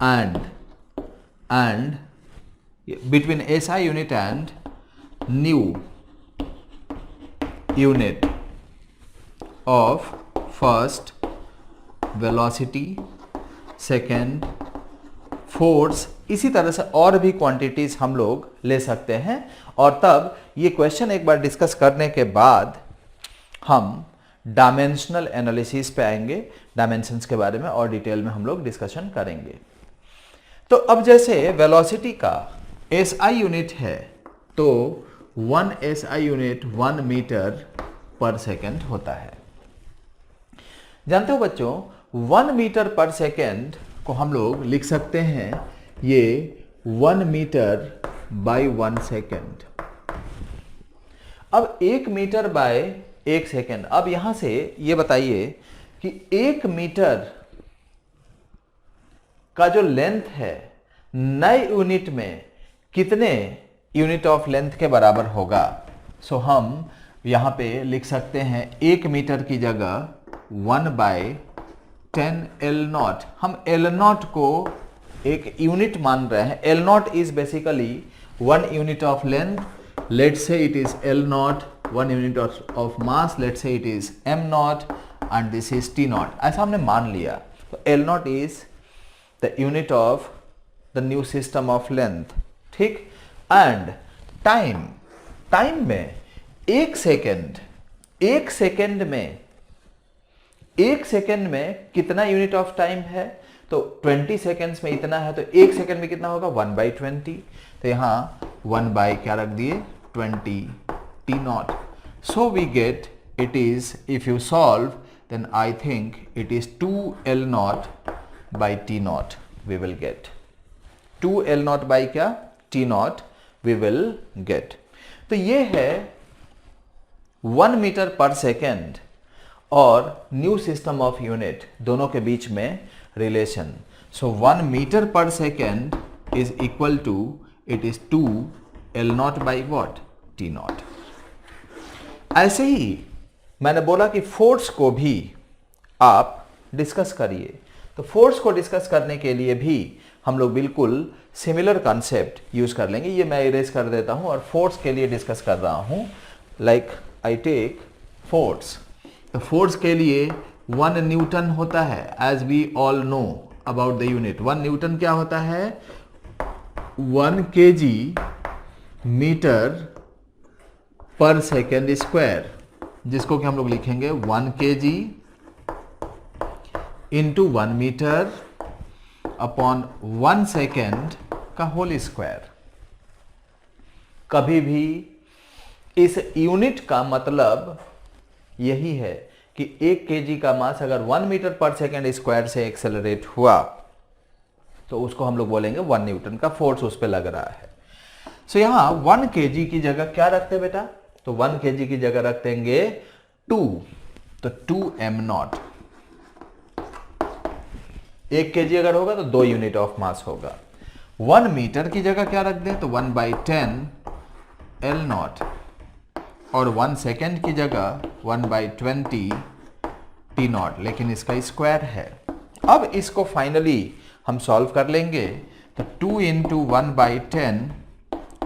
and between SI unit and new unit of first velocity, second force, इसी तरह से और भी क्वांटिटीज हम लोग ले सकते हैं। और तब ये क्वेश्चन एक बार डिस्कस करने के बाद हम डायमेंशनल एनालिसिस पे आएंगे, डायमेंशंस के बारे में और डिटेल में हम लोग डिस्कशन करेंगे। तो अब जैसे वेलोसिटी का एसआई यूनिट है तो 1 SI unit 1 metre per second होता है। जानते हो बच्चों, 1 मीटर पर सेकेंड को हम लोग लिख सकते हैं ये 1 मीटर बाई 1 सेकेंड। अब 1 मीटर बाय 1 सेकेंड, अब यहां से ये बताइए कि 1 मीटर का जो लेंथ है नए यूनिट में कितने यूनिट ऑफ लेंथ के बराबर होगा। सो हम यहां पे लिख सकते हैं 1 मीटर की जगह 1 बाय 10 L0। हम L0 को एक यूनिट मान रहे हैं। L0 is basically 1 unit of length, let's say it is L0, 1 unit of mass, let's say it is M0 and this is T0। ऐसा हमने मान लिया। तो L0 is the unit of the new system of length, ठीक। And time में 1 second, 1 second में कितना unit of time है, तो 20 सेकेंड्स में इतना है, तो 1 सेकेंड में कितना होगा 1/20। तो यहां 1 बाई क्या रख दिए 20 T0। So we get it is, if you solve then I think it is 2 L0 by T0 we will get 2 L0 by क्या T0 वी विल गेट। तो ये है 1 मीटर पर सेकेंड और न्यू सिस्टम ऑफ यूनिट दोनों के बीच में relation. So 1 metre per second is equal to, it is 2 L0 by what T0। ऐसे ही मैंने बोला कि फोर्स को भी आप डिस्कस करिए। तो फोर्स को डिस्कस करने के लिए भी हम लोग बिल्कुल सिमिलर कॉन्सेप्ट यूज कर लेंगे। ये मैं इरेज कर देता हूं और फोर्स के लिए डिस्कस कर रहा हूं। लाइक आई टेक फोर्स, तो फोर्स के लिए 1 न्यूटन होता है, as we all know about the unit. 1 newton क्या होता है? 1 kg metre per second square, जिसको कि हम लोग लिखेंगे 1 kg into 1 metre upon 1 second का होल स्क्वायर। कभी भी इस यूनिट का मतलब यही है कि 1 kg का मास अगर 1 मीटर पर सेकेंड स्क्वायर से एक्सेलरेट हुआ तो उसको हम लोग बोलेंगे 1 न्यूटन का फोर्स उस पर लग रहा है। सो यहां 1 kg की जगह क्या रखते हैं बेटा? तो 1 kg की जगह रख देंगे 2, तो 2m0। 1 kg अगर होगा तो 2 यूनिट ऑफ मास होगा। 1 मीटर की जगह क्या रख दें? तो 1/10 L0, और 1 सेकेंड की जगह 1/20 T0, लेकिन इसका स्क्वायर है। अब इसको फाइनली हम सॉल्व कर लेंगे, तो 2 इंटू 1/10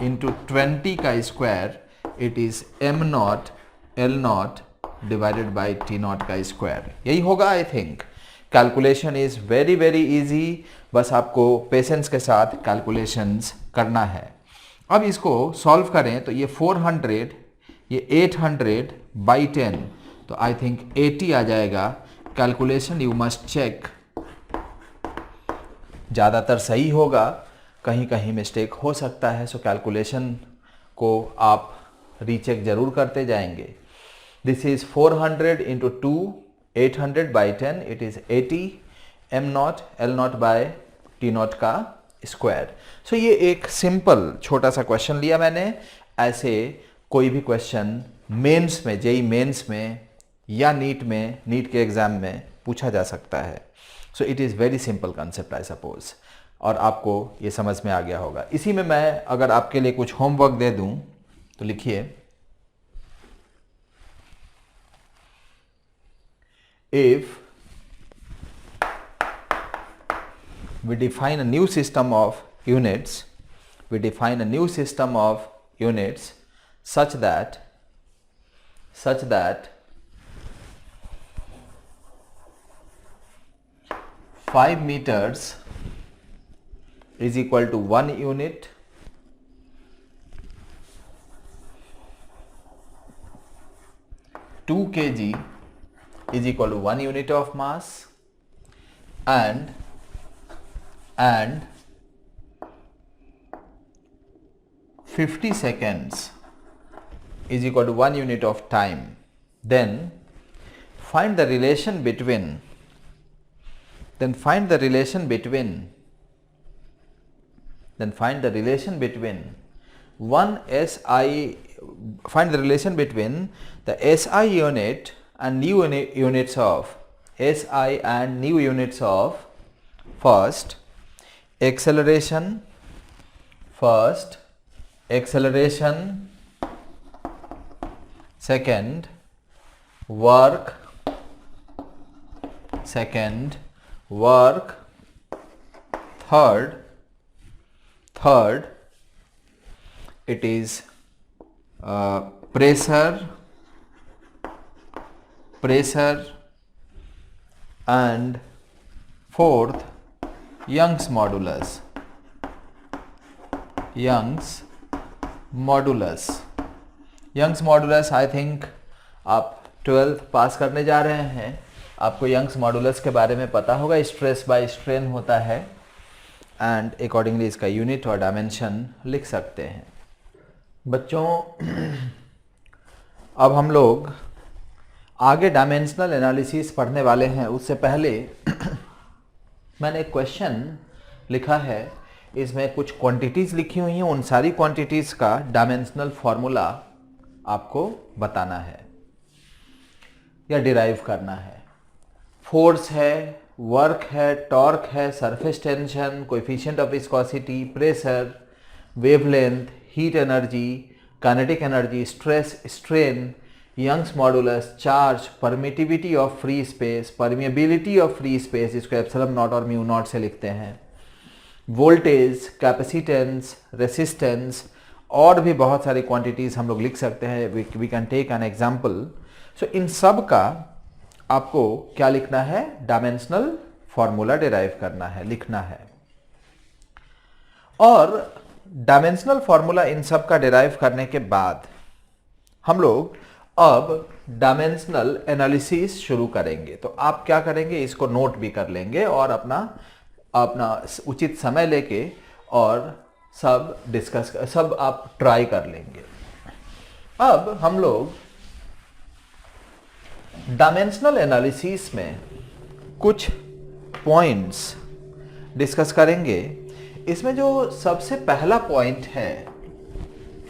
इंटू 20 का square, it is m0 L0 divided by T0 का स्क्वायर। यही होगा I think. Calculation is very very easy, बस आपको पेशेंस के साथ कैलकुलेशंस करना है। अब इसको सॉल्व करें तो ये 400, ये 800/10, तो आई थिंक 80 आ जाएगा। कैलकुलेशन यू मस्ट चेक, ज़्यादातर सही होगा, कहीं कहीं मिस्टेक हो सकता है। सो कैलकुलेशन को आप रीचेक जरूर करते जाएंगे। This is 400 into 2, 800/10, it is 80 m0 L0 by T0 का स्क्वायर। सो ये एक सिंपल छोटा सा क्वेश्चन लिया मैंने। ऐसे कोई भी क्वेश्चन मेंस में, जेई मेंस में या नीट के एग्जाम में पूछा जा सकता है। So it is very simple concept I suppose, और आपको ये समझ में आ गया होगा। इसी में मैं अगर आपके लिए कुछ होमवर्क दे दूं तो लिखिए, if we define a new system of units, such that 5 meters is equal to 1 unit, 2 kg is equal to 1 unit of mass, and 50 seconds is equal to 1 unit of time, then find the relation between the SI unit and new units of first acceleration, second work, third it is pressure, and fourth Young's modulus. Young's modulus I think आप 12th पास करने जा रहे हैं, आपको Young's modulus के बारे में पता होगा। स्ट्रेस बाय स्ट्रेन होता है, एंड अकॉर्डिंगली इसका यूनिट और डायमेंशन लिख सकते हैं। बच्चों अब हम लोग आगे डायमेंशनल एनालिसिस पढ़ने वाले हैं। उससे पहले मैंने एक क्वेश्चन लिखा है, इसमें कुछ क्वांटिटीज़ लिखी हुई हैं। उन सारी क्वांटिटीज़ का डायमेंशनल फॉर्मूला आपको बताना है या डिराइव करना है। फोर्स है, वर्क है, टॉर्क है, surface tension, coefficient of viscosity, pressure, wavelength, heat energy, kinetic energy, stress, strain, Young's modulus, charge, permittivity of free space, permeability of free space, इसको एप्सिलॉन नॉट और म्यू नॉट से लिखते हैं, voltage, capacitance, resistance और भी बहुत सारी quantities हम लोग लिख सकते हैं. We can take an example. So इन सब का आपको क्या लिखना है? डायमेंशनल फॉर्मूला डिराइव करना है, लिखना है. और डायमेंशनल फॉर्मूला इन सब का डिराइव करने के बाद हम लोग अब डायमेंशनल एनालिसिस शुरू करेंगे. तो आप क्या करेंगे? इसको नोट भी कर लेंगे और अपना उचित समय लेके और सब आप ट्राई कर लेंगे. अब हम लोग डायमेंशनल एनालिसिस में कुछ पॉइंट्स डिस्कस करेंगे. इसमें जो सबसे पहला पॉइंट है,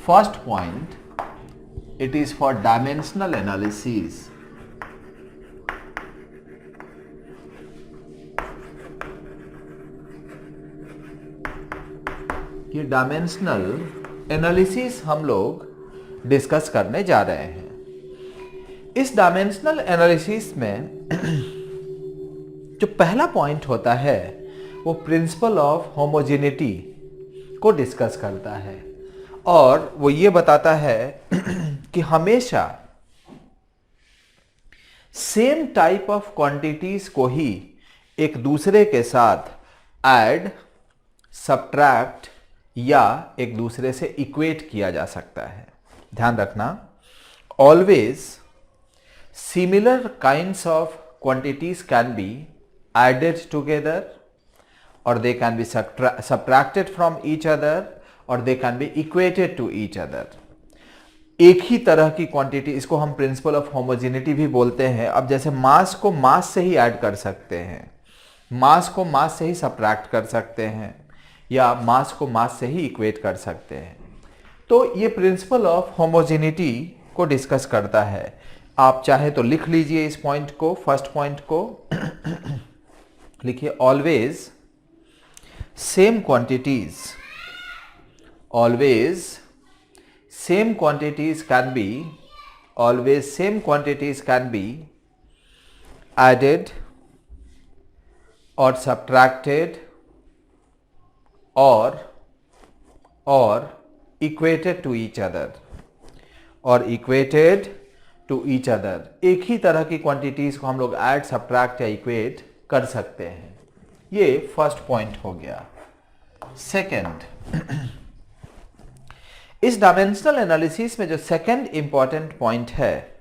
first point, it is for dimensional analysis. ये डायमेंशनल एनालिसिस हम लोग डिस्कस करने जा रहे हैं. इस डायमेंशनल एनालिसिस में जो पहला पॉइंट होता है वो प्रिंसिपल ऑफ होमोजेनिटी को डिस्कस करता है और वो ये बताता है कि हमेशा सेम टाइप ऑफ क्वांटिटीज को ही एक दूसरे के साथ ऐड, सब्ट्रैक्ट या एक दूसरे से इक्वेट किया जा सकता है. ध्यान रखना, always similar kinds of quantities can be added together और they can be subtracted from each other और they can be equated to each other. एक ही तरह की क्वांटिटी, इसको हम प्रिंसिपल ऑफ होमोजेनिटी भी बोलते हैं. अब जैसे मास को मास से ही ऐड कर सकते हैं, मास को मास से ही सब्ट्रैक्ट कर सकते हैं या मास को मास से ही इक्वेट कर सकते हैं. तो ये प्रिंसिपल ऑफ होमोजेनिटी को डिस्कस करता है. आप चाहे तो लिख लीजिए इस पॉइंट को, फर्स्ट पॉइंट को लिखिए. Always same quantities, always same quantities can be added or subtracted or equated to each other एक ही तरह की क्वांटिटीज को हम लोग ऐड, सब्ट्रैक्ट या इक्वेट कर सकते हैं. ये फर्स्ट पॉइंट हो गया. सेकंड, इस डायमेंशनल एनालिसिस में जो सेकंड इंपॉर्टेंट पॉइंट है,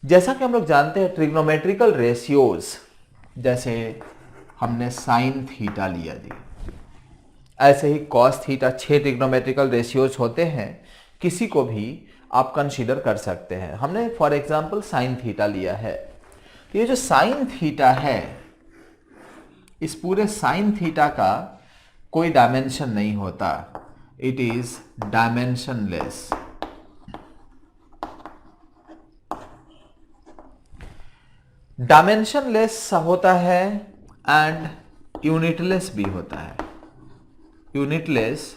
जैसा कि हम लोग जानते हैं ट्रिग्नोमेट्रिकल रेशियोज, जैसे हमने साइन थीटा लिया जी, ऐसे ही कॉस थीटा, 6 ट्रिग्नोमेट्रिकल रेशियोज होते हैं. किसी को भी आप कंसीडर कर सकते हैं. हमने फॉर एग्जांपल साइन थीटा लिया है. ये जो साइन थीटा है, इस पूरे साइन थीटा का कोई डायमेंशन नहीं होता. It is dimensionless. डायमेंशनलेस होता है एंड यूनिटलेस भी होता है. Unitless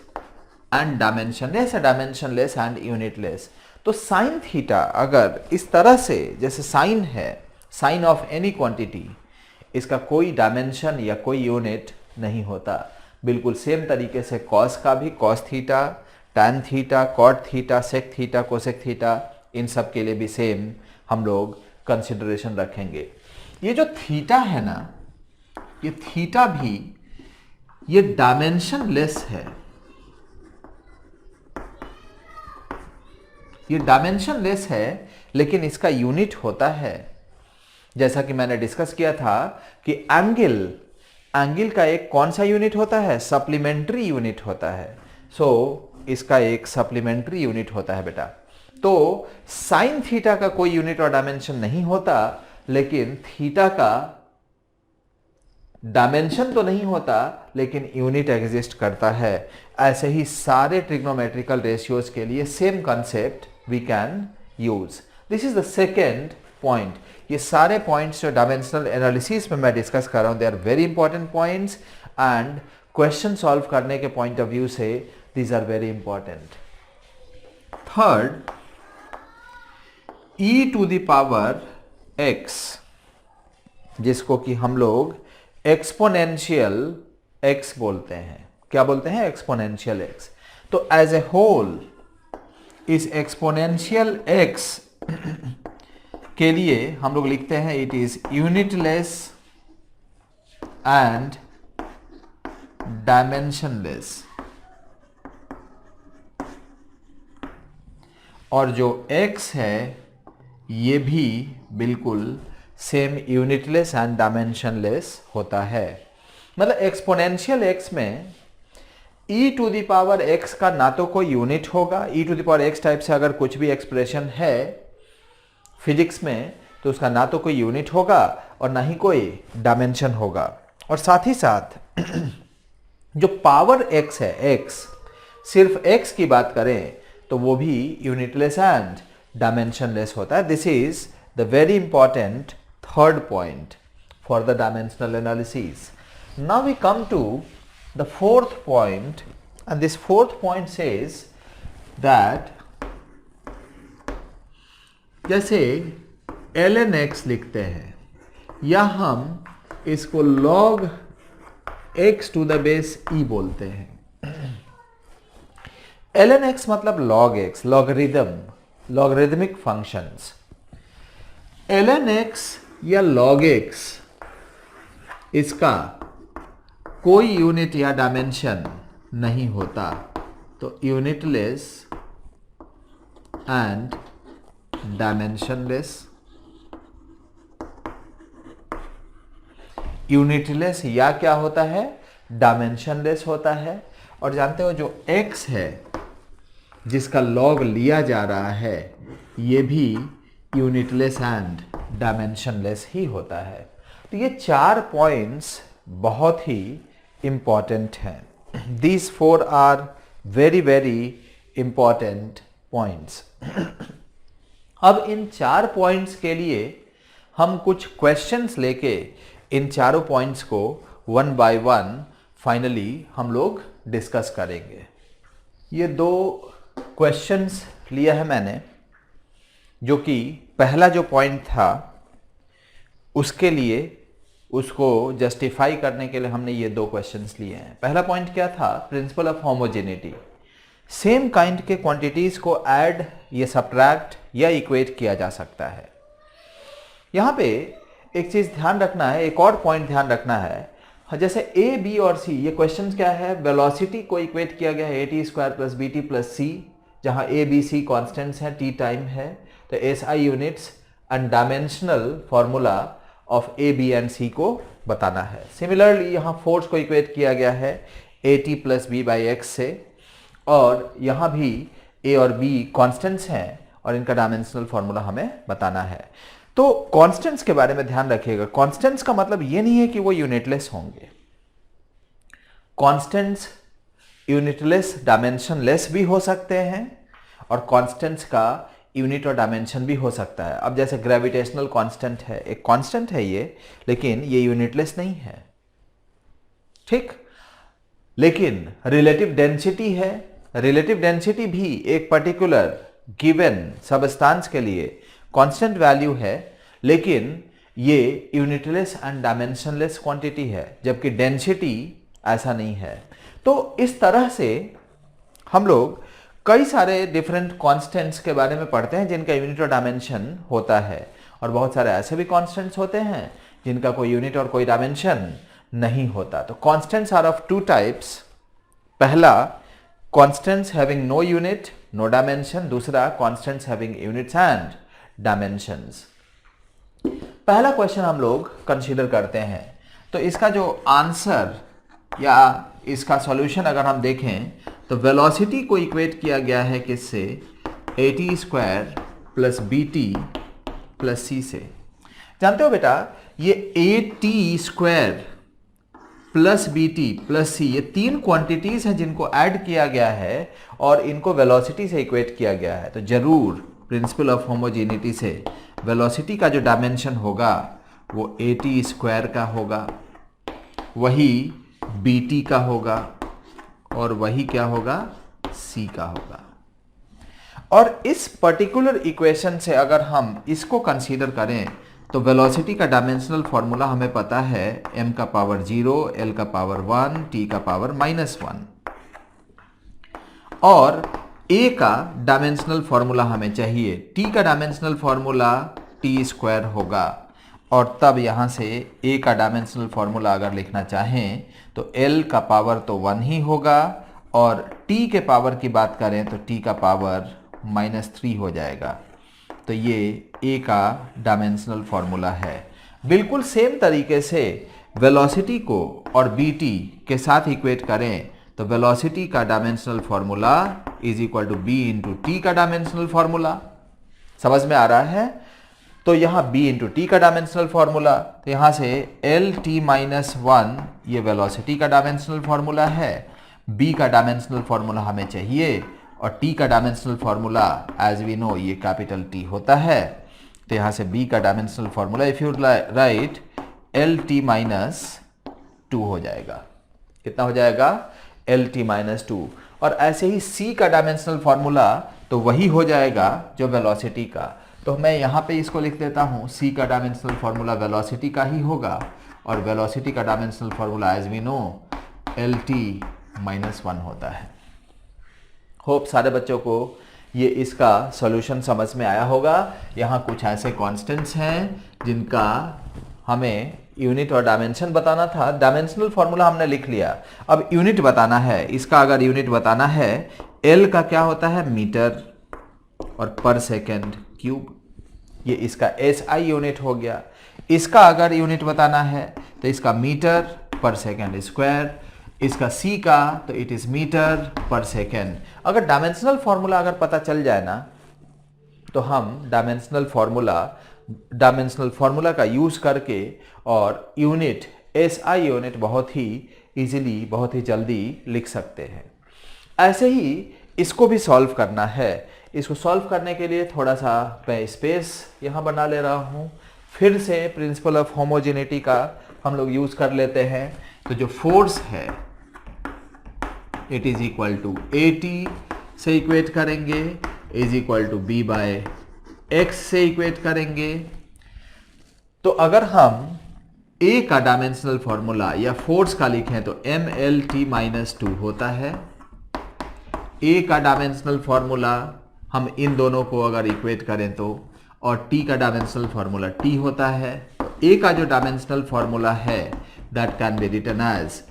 and dimensionless, dimensionless and unitless. तो साइन थीटा अगर इस तरह से, जैसे साइन है, साइन ऑफ एनी क्वांटिटी, इसका कोई डायमेंशन या कोई यूनिट नहीं होता. बिल्कुल सेम तरीके से कॉस का भी, cos theta, tan theta, cot theta, sec theta, cosec theta, इन सब के लिए भी सेम हम लोग कंसिडरेशन रखेंगे. ये जो थीटा है ना, ये थीटा भी ये डायमेंशनलेस है. ये डायमेंशनलेस है लेकिन इसका यूनिट होता है. जैसा कि मैंने डिस्कस किया था कि एंगल का एक कौन सा यूनिट होता है? सप्लीमेंट्री यूनिट होता है. सो इसका एक सप्लीमेंट्री यूनिट होता है बेटा. तो साइन थीटा का कोई यूनिट और डायमेंशन नहीं होता, लेकिन थीटा का डायमेंशन तो नहीं होता लेकिन यूनिट एग्जिस्ट करता है. ऐसे ही सारे ट्रिग्नोमेट्रिकल रेशियोज के लिए same concept we can use. This is the second point. ये सारे पॉइंट्स जो डायमेंशनल एनालिसिस में मैं डिस्कस कर रहा हूं, they are very important points and question solve करने के पॉइंट ऑफ व्यू से these are very important. Third, e to the power x, जिसको कि हम लोग एक्सपोनेंशियल एक्स बोलते हैं। क्या बोलते हैं? Exponential x. तो एज ए होल इस एक्सपोनेंशियल एक्स के लिए हम लोग लिखते हैं it is unitless and dimensionless. और जो x है ये भी बिल्कुल सेम यूनिटलेस एंड डायमेंशनलेस होता है। मतलब एक्सपोनेंशियल x में e to the power x का ना तो कोई यूनिट होगा, e to the power x type से अगर कुछ भी एक्सप्रेशन है फिजिक्स में तो उसका ना तो कोई यूनिट होगा और ना ही कोई डायमेंशन होगा। और साथ ही साथ जो पावर x है, x सिर्फ x की बात करें तो वो भी यूनिटलेस एंड डायमेंशनलेस होता है। This is the very important third point for the dimensional analysis. Now we come to the fourth point and this fourth point says that जैसे ln x लिखते हैं या हम इसको log x to the base e बोलते हैं। ln x मतलब log x, logarithm, logarithmic functions. ln x या log x इसका कोई यूनिट या डायमेंशन नहीं होता, तो यूनिटलेस एंड डायमेंशनलेस। यूनिटलेस या क्या होता है? डायमेंशनलेस होता है। और जानते हो जो x है जिसका लॉग लिया जा रहा है ये भी यूनिटलेस एंड डायमेंशनलेस ही होता है। तो ये 4 पॉइंट्स बहुत ही इंपॉर्टेंट हैं। These 4 are very very important points. अब इन 4 पॉइंट्स के लिए हम कुछ क्वेश्चंस लेके इन चारों पॉइंट्स को वन बाय वन फाइनली हम लोग डिस्कस करेंगे। ये 2 क्वेश्चंस लिया है मैंने, जो कि पहला जो पॉइंट था उसके लिए उसको जस्टिफाई करने के लिए हमने ये 2 क्वेश्चंस लिए हैं। पहला पॉइंट क्या था? Principle of homogeneity. Same kind के क्वांटिटीज को ऐड या सब्ट्रैक्ट या इक्वेट किया जा सकता है। यहाँ पे एक चीज ध्यान रखना है, एक और पॉइंट ध्यान रखना है। जैसे a, b और c, ये क्वेश्चन क्या है? वेलोसिटी को इक्वेट किया गया है at square plus bt plus c, जहां a, b, c कॉन्स्टेंट्स हैं, t टाइम है, तो SI units and dimensional formula of a, b and c को बताना है। सिमिलरली यहाँ फोर्स को इक्वेट किया गया है at plus b by x से, और यहाँ भी a और b कॉन्स्टेंट्स हैं और इनका डायमेंशनल फॉर्मूला हमें बताना है। तो कांस्टेंट्स के बारे में ध्यान रखिएगा। कांस्टेंट्स का मतलब ये नहीं है कि वो यूनिटलेस होंगे। कांस्टेंट्स यूनिटलेस डायमेंशनलेस भी हो सकते हैं और कांस्टेंट्स का यूनिट और डायमेंशन भी हो सकता है। अब जैसे ग्रेविटेशनल कांस्टेंट है, एक कांस्टेंट है ये, लेकिन ये यूनिटलेस नहीं है, ठीक। लेकिन रिलेटिव डेंसिटी है, रिलेटिव डेंसिटी भी एक पर्टिकुलर गिवन सबस्टेंस के लिए कांस्टेंट वैल्यू है, लेकिन ये यूनिटलेस एंड डायमेंशनलेस क्वांटिटी है, जबकि डेंसिटी ऐसा नहीं है। तो इस तरह से हम लोग कई सारे डिफरेंट कांस्टेंट्स के बारे में पढ़ते हैं जिनका यूनिट और डायमेंशन होता है, और बहुत सारे ऐसे भी कांस्टेंट्स होते हैं जिनका कोई यूनिट और कोई डायमेंशन नहीं होता। तो कांस्टेंट्स आर ऑफ 2 टाइप्स। पहला constants having no unit no dimension, दूसरा constants having units and dimensions. पहला क्वेश्चन हम लोग कंसीडर करते हैं, तो इसका जो आंसर या इसका सॉल्यूशन अगर हम देखें तो वेलोसिटी को इक्वेट किया गया है किससे? at square plus bt plus c से। जानते हो बेटा, ये at square plus bt plus c, ये 3 क्वांटिटीज हैं जिनको ऐड किया गया है और इनको वेलोसिटी से इक्वेट किया गया है। तो जरूर प्रिंसिपल ऑफ होमोजेनिटी से वेलोसिटी का जो डायमेंशन होगा वो at स्क्वायर का होगा, वही bt का होगा और वही क्या होगा? c का होगा। और इस पर्टिकुलर इक्वेशन से अगर हम इसको कंसीडर करें तो वेलोसिटी का डायमेंशनल फॉर्मूला हमें पता है m का पावर 0, l का पावर 1, t का पावर -1, और a का डायमेंशनल फॉर्मूला हमें चाहिए। t का डायमेंशनल फॉर्मूला t² होगा, और तब यहां से a का डायमेंशनल फॉर्मूला अगर लिखना चाहें तो l का पावर तो 1 ही होगा, और t के पावर की बात करें तो t का पावर -3 हो जाएगा। तो ये a का डायमेंशनल फॉर्मूला है। बिल्कुल सेम तरीके से वेलोसिटी को और bt के साथ इक्वेट करें तो वेलोसिटी का dimensional formula is equal to b into T का डायमेंशनल फॉर्मूला। समझ में आ रहा है? तो यहाँ b इंटू टी का डायमेंशनल फॉर्मूला, तो यहाँ से lt-1 ये वेलोसिटी का डायमेंशनल फॉर्मूला है, b का डायमेंशनल फॉर्मूला हमें चाहिए, और t का dimensional formula as we know ये कैपिटल T होता है। तो यहाँ से b का dimensional formula if you write lt-2 हो जाएगा। कितना हो जाएगा? lt-2। और ऐसे ही c का डायमेंशनल फॉर्मूला तो वही हो जाएगा जो वेलोसिटी का। तो मैं यहाँ पे इसको लिख देता हूँ, c का डायमेंशनल फॉर्मूला वेलोसिटी का ही होगा, और वेलोसिटी का dimensional formula as we know lt-1 होता है। होप सारे बच्चों को ये इसका सॉल्यूशन समझ में आया होगा। यहाँ कुछ ऐसे कांस्टेंट्स हैं जिनका हमें यूनिट और डायमेंशन बताना था। डायमेंशनल फॉर्मूला हमने लिख लिया, अब यूनिट बताना है। इसका अगर यूनिट बताना है, एल का क्या होता है? मीटर, और पर सेकेंड क्यूब, ये इसका SI यूनिट हो गया। इसका अगर यूनिट बताना है तो इसका मीटर पर सेकेंड स्क्वायर, इसका C का तो it is metre per second. अगर डायमेंशनल फॉर्मूला अगर पता चल जाए ना, तो हम डायमेंशनल फॉर्मूला का यूज करके और यूनिट SI यूनिट बहुत ही इजीली, बहुत ही जल्दी लिख सकते हैं। ऐसे ही इसको भी सॉल्व करना है। इसको सॉल्व करने के लिए थोड़ा सा मैं स्पेस यहाँ बना ले रहा हूँ। फिर से प्रिंसिपल ऑफ होमोजेनिटी का हम लोग यूज कर लेते हैं। तो जो फोर्स है it is equal to AT से इक्वेट करेंगे, इज इक्वल टू B/x से इक्वेट करेंगे। तो अगर हम A का डायमेंशनल फॉर्मूला या फोर्स का लिखें तो mlt-2 होता है। A का डायमेंशनल फॉर्मूला हम इन दोनों को अगर इक्वेट करें तो, और T का डायमेंशनल फॉर्मूला T होता है। A का जो डायमेंशनल फॉर्मूला है that can be written as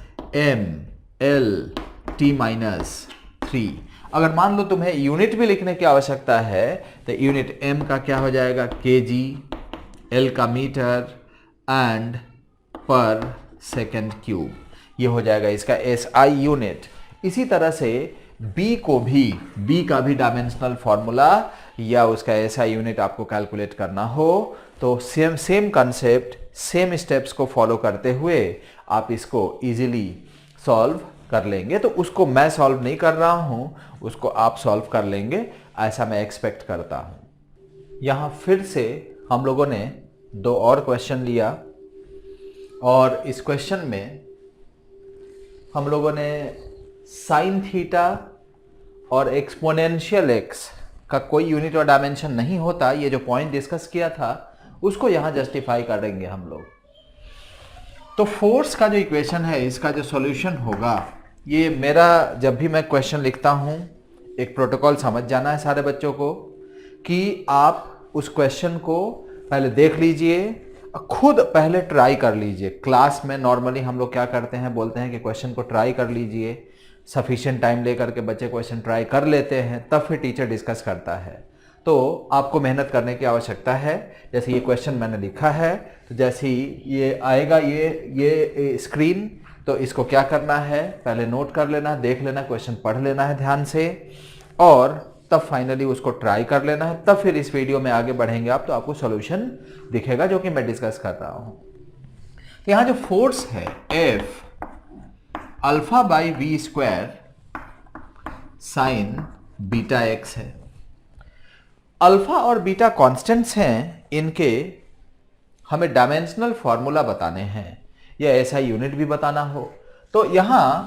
mlt-3। अगर मान लो तुम्हें यूनिट भी लिखने की आवश्यकता है तो यूनिट m का क्या हो जाएगा? kg, l का मीटर एंड पर सेकेंड क्यूब, ये हो जाएगा इसका SI यूनिट। इसी तरह से b का भी डायमेंशनल फॉर्मूला या उसका SI यूनिट आपको कैलकुलेट करना हो तो सेम कंसेप्ट, सेम स्टेप्स को फॉलो करते हुए आप इसको इजीली सॉल्व कर लेंगे। तो उसको मैं सॉल्व नहीं कर रहा हूं, उसको आप सॉल्व कर लेंगे, ऐसा मैं एक्सपेक्ट करता हूं। यहां फिर से हम लोगों ने 2 और क्वेश्चन लिया, और इस क्वेश्चन में हम लोगों ने साइन थीटा और एक्सपोनेंशियल x का कोई यूनिट और डायमेंशन नहीं होता, ये जो पॉइंट डिस्कस किया था उसको यहां जस्टिफाई करेंगे हम लोग। तो फोर्स का जो इक्वेशन है, इसका जो सॉल्यूशन होगा, ये मेरा जब भी मैं क्वेश्चन लिखता हूं, एक प्रोटोकॉल समझ जाना है सारे बच्चों को कि आप उस क्वेश्चन को पहले देख लीजिए, खुद पहले ट्राई कर लीजिए। क्लास में नॉर्मली हम लोग क्या करते हैं, बोलते हैं कि क्वेश्चन को ट्राई कर लीजिए, सफिशिएंट टाइम लेकर के बच्चे क्वेश्चन ट्राई कर लेते हैं, तब फिर टीचर डिस्कस करता है। तो आपको मेहनत करने की आवश्यकता है। जैसे ये क्वेश्चन मैंने लिखा है, तो जैसे ही ये आएगा ये स्क्रीन, तो इसको क्या करना है, पहले नोट कर लेना, देख लेना, क्वेश्चन पढ़ लेना है ध्यान से, और तब फाइनली उसको ट्राई कर लेना है। तब फिर इस वीडियो में आगे बढ़ेंगे आप, तो आपको सॉल्यूशन दिखेगा जो कि मैं डिस्कस कर रहा हूं। तो यहां जो फोर्स है F α/v² sin βx है। अल्फा और बीटा कांस्टेंट्स हैं, इनके हमें डायमेंशनल फॉर्मूला बताने हैं या ऐसा यूनिट भी बताना हो। तो यहां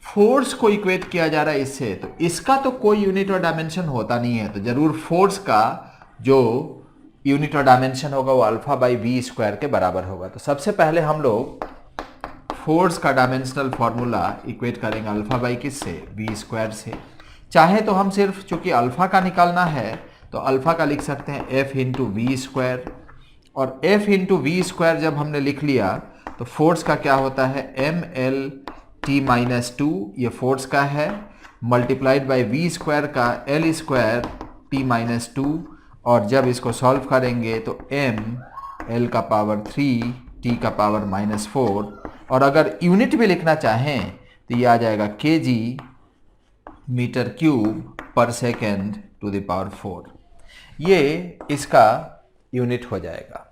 फोर्स को इक्वेट किया जा रहा है इससे, तो इसका तो कोई यूनिट और डायमेंशन होता नहीं है, तो जरूर फोर्स का जो यूनिट और डायमेंशन होगा वो अल्फा बाई वी स्क्वायर के बराबर होगा। तो सबसे पहले हम लोग फोर्स का डायमेंशनल फॉर्मूला इक्वेट करेंगे अल्फा बाई किससे, वी स्क्वायर से। चाहे तो हम सिर्फ चूंकि अल्फा का निकालना है तो अल्फा का लिख सकते हैं एफ इंटू वी स्क्वायर, और एफ इंटू वी स्क्वायर जब हमने लिख लिया तो फोर्स का क्या होता है M L T minus two, ये फोर्स का है, मल्टीप्लाइड बाई वी स्क्वायर का L square T minus two, और जब इसको सॉल्व करेंगे तो एम एल का पावर 3 टी का पावर -4, और अगर यूनिट भी लिखना चाहें तो ये आ जाएगा kg मीटर क्यूब पर सेकेंड टू द पावर 4, ये इसका यूनिट हो जाएगा।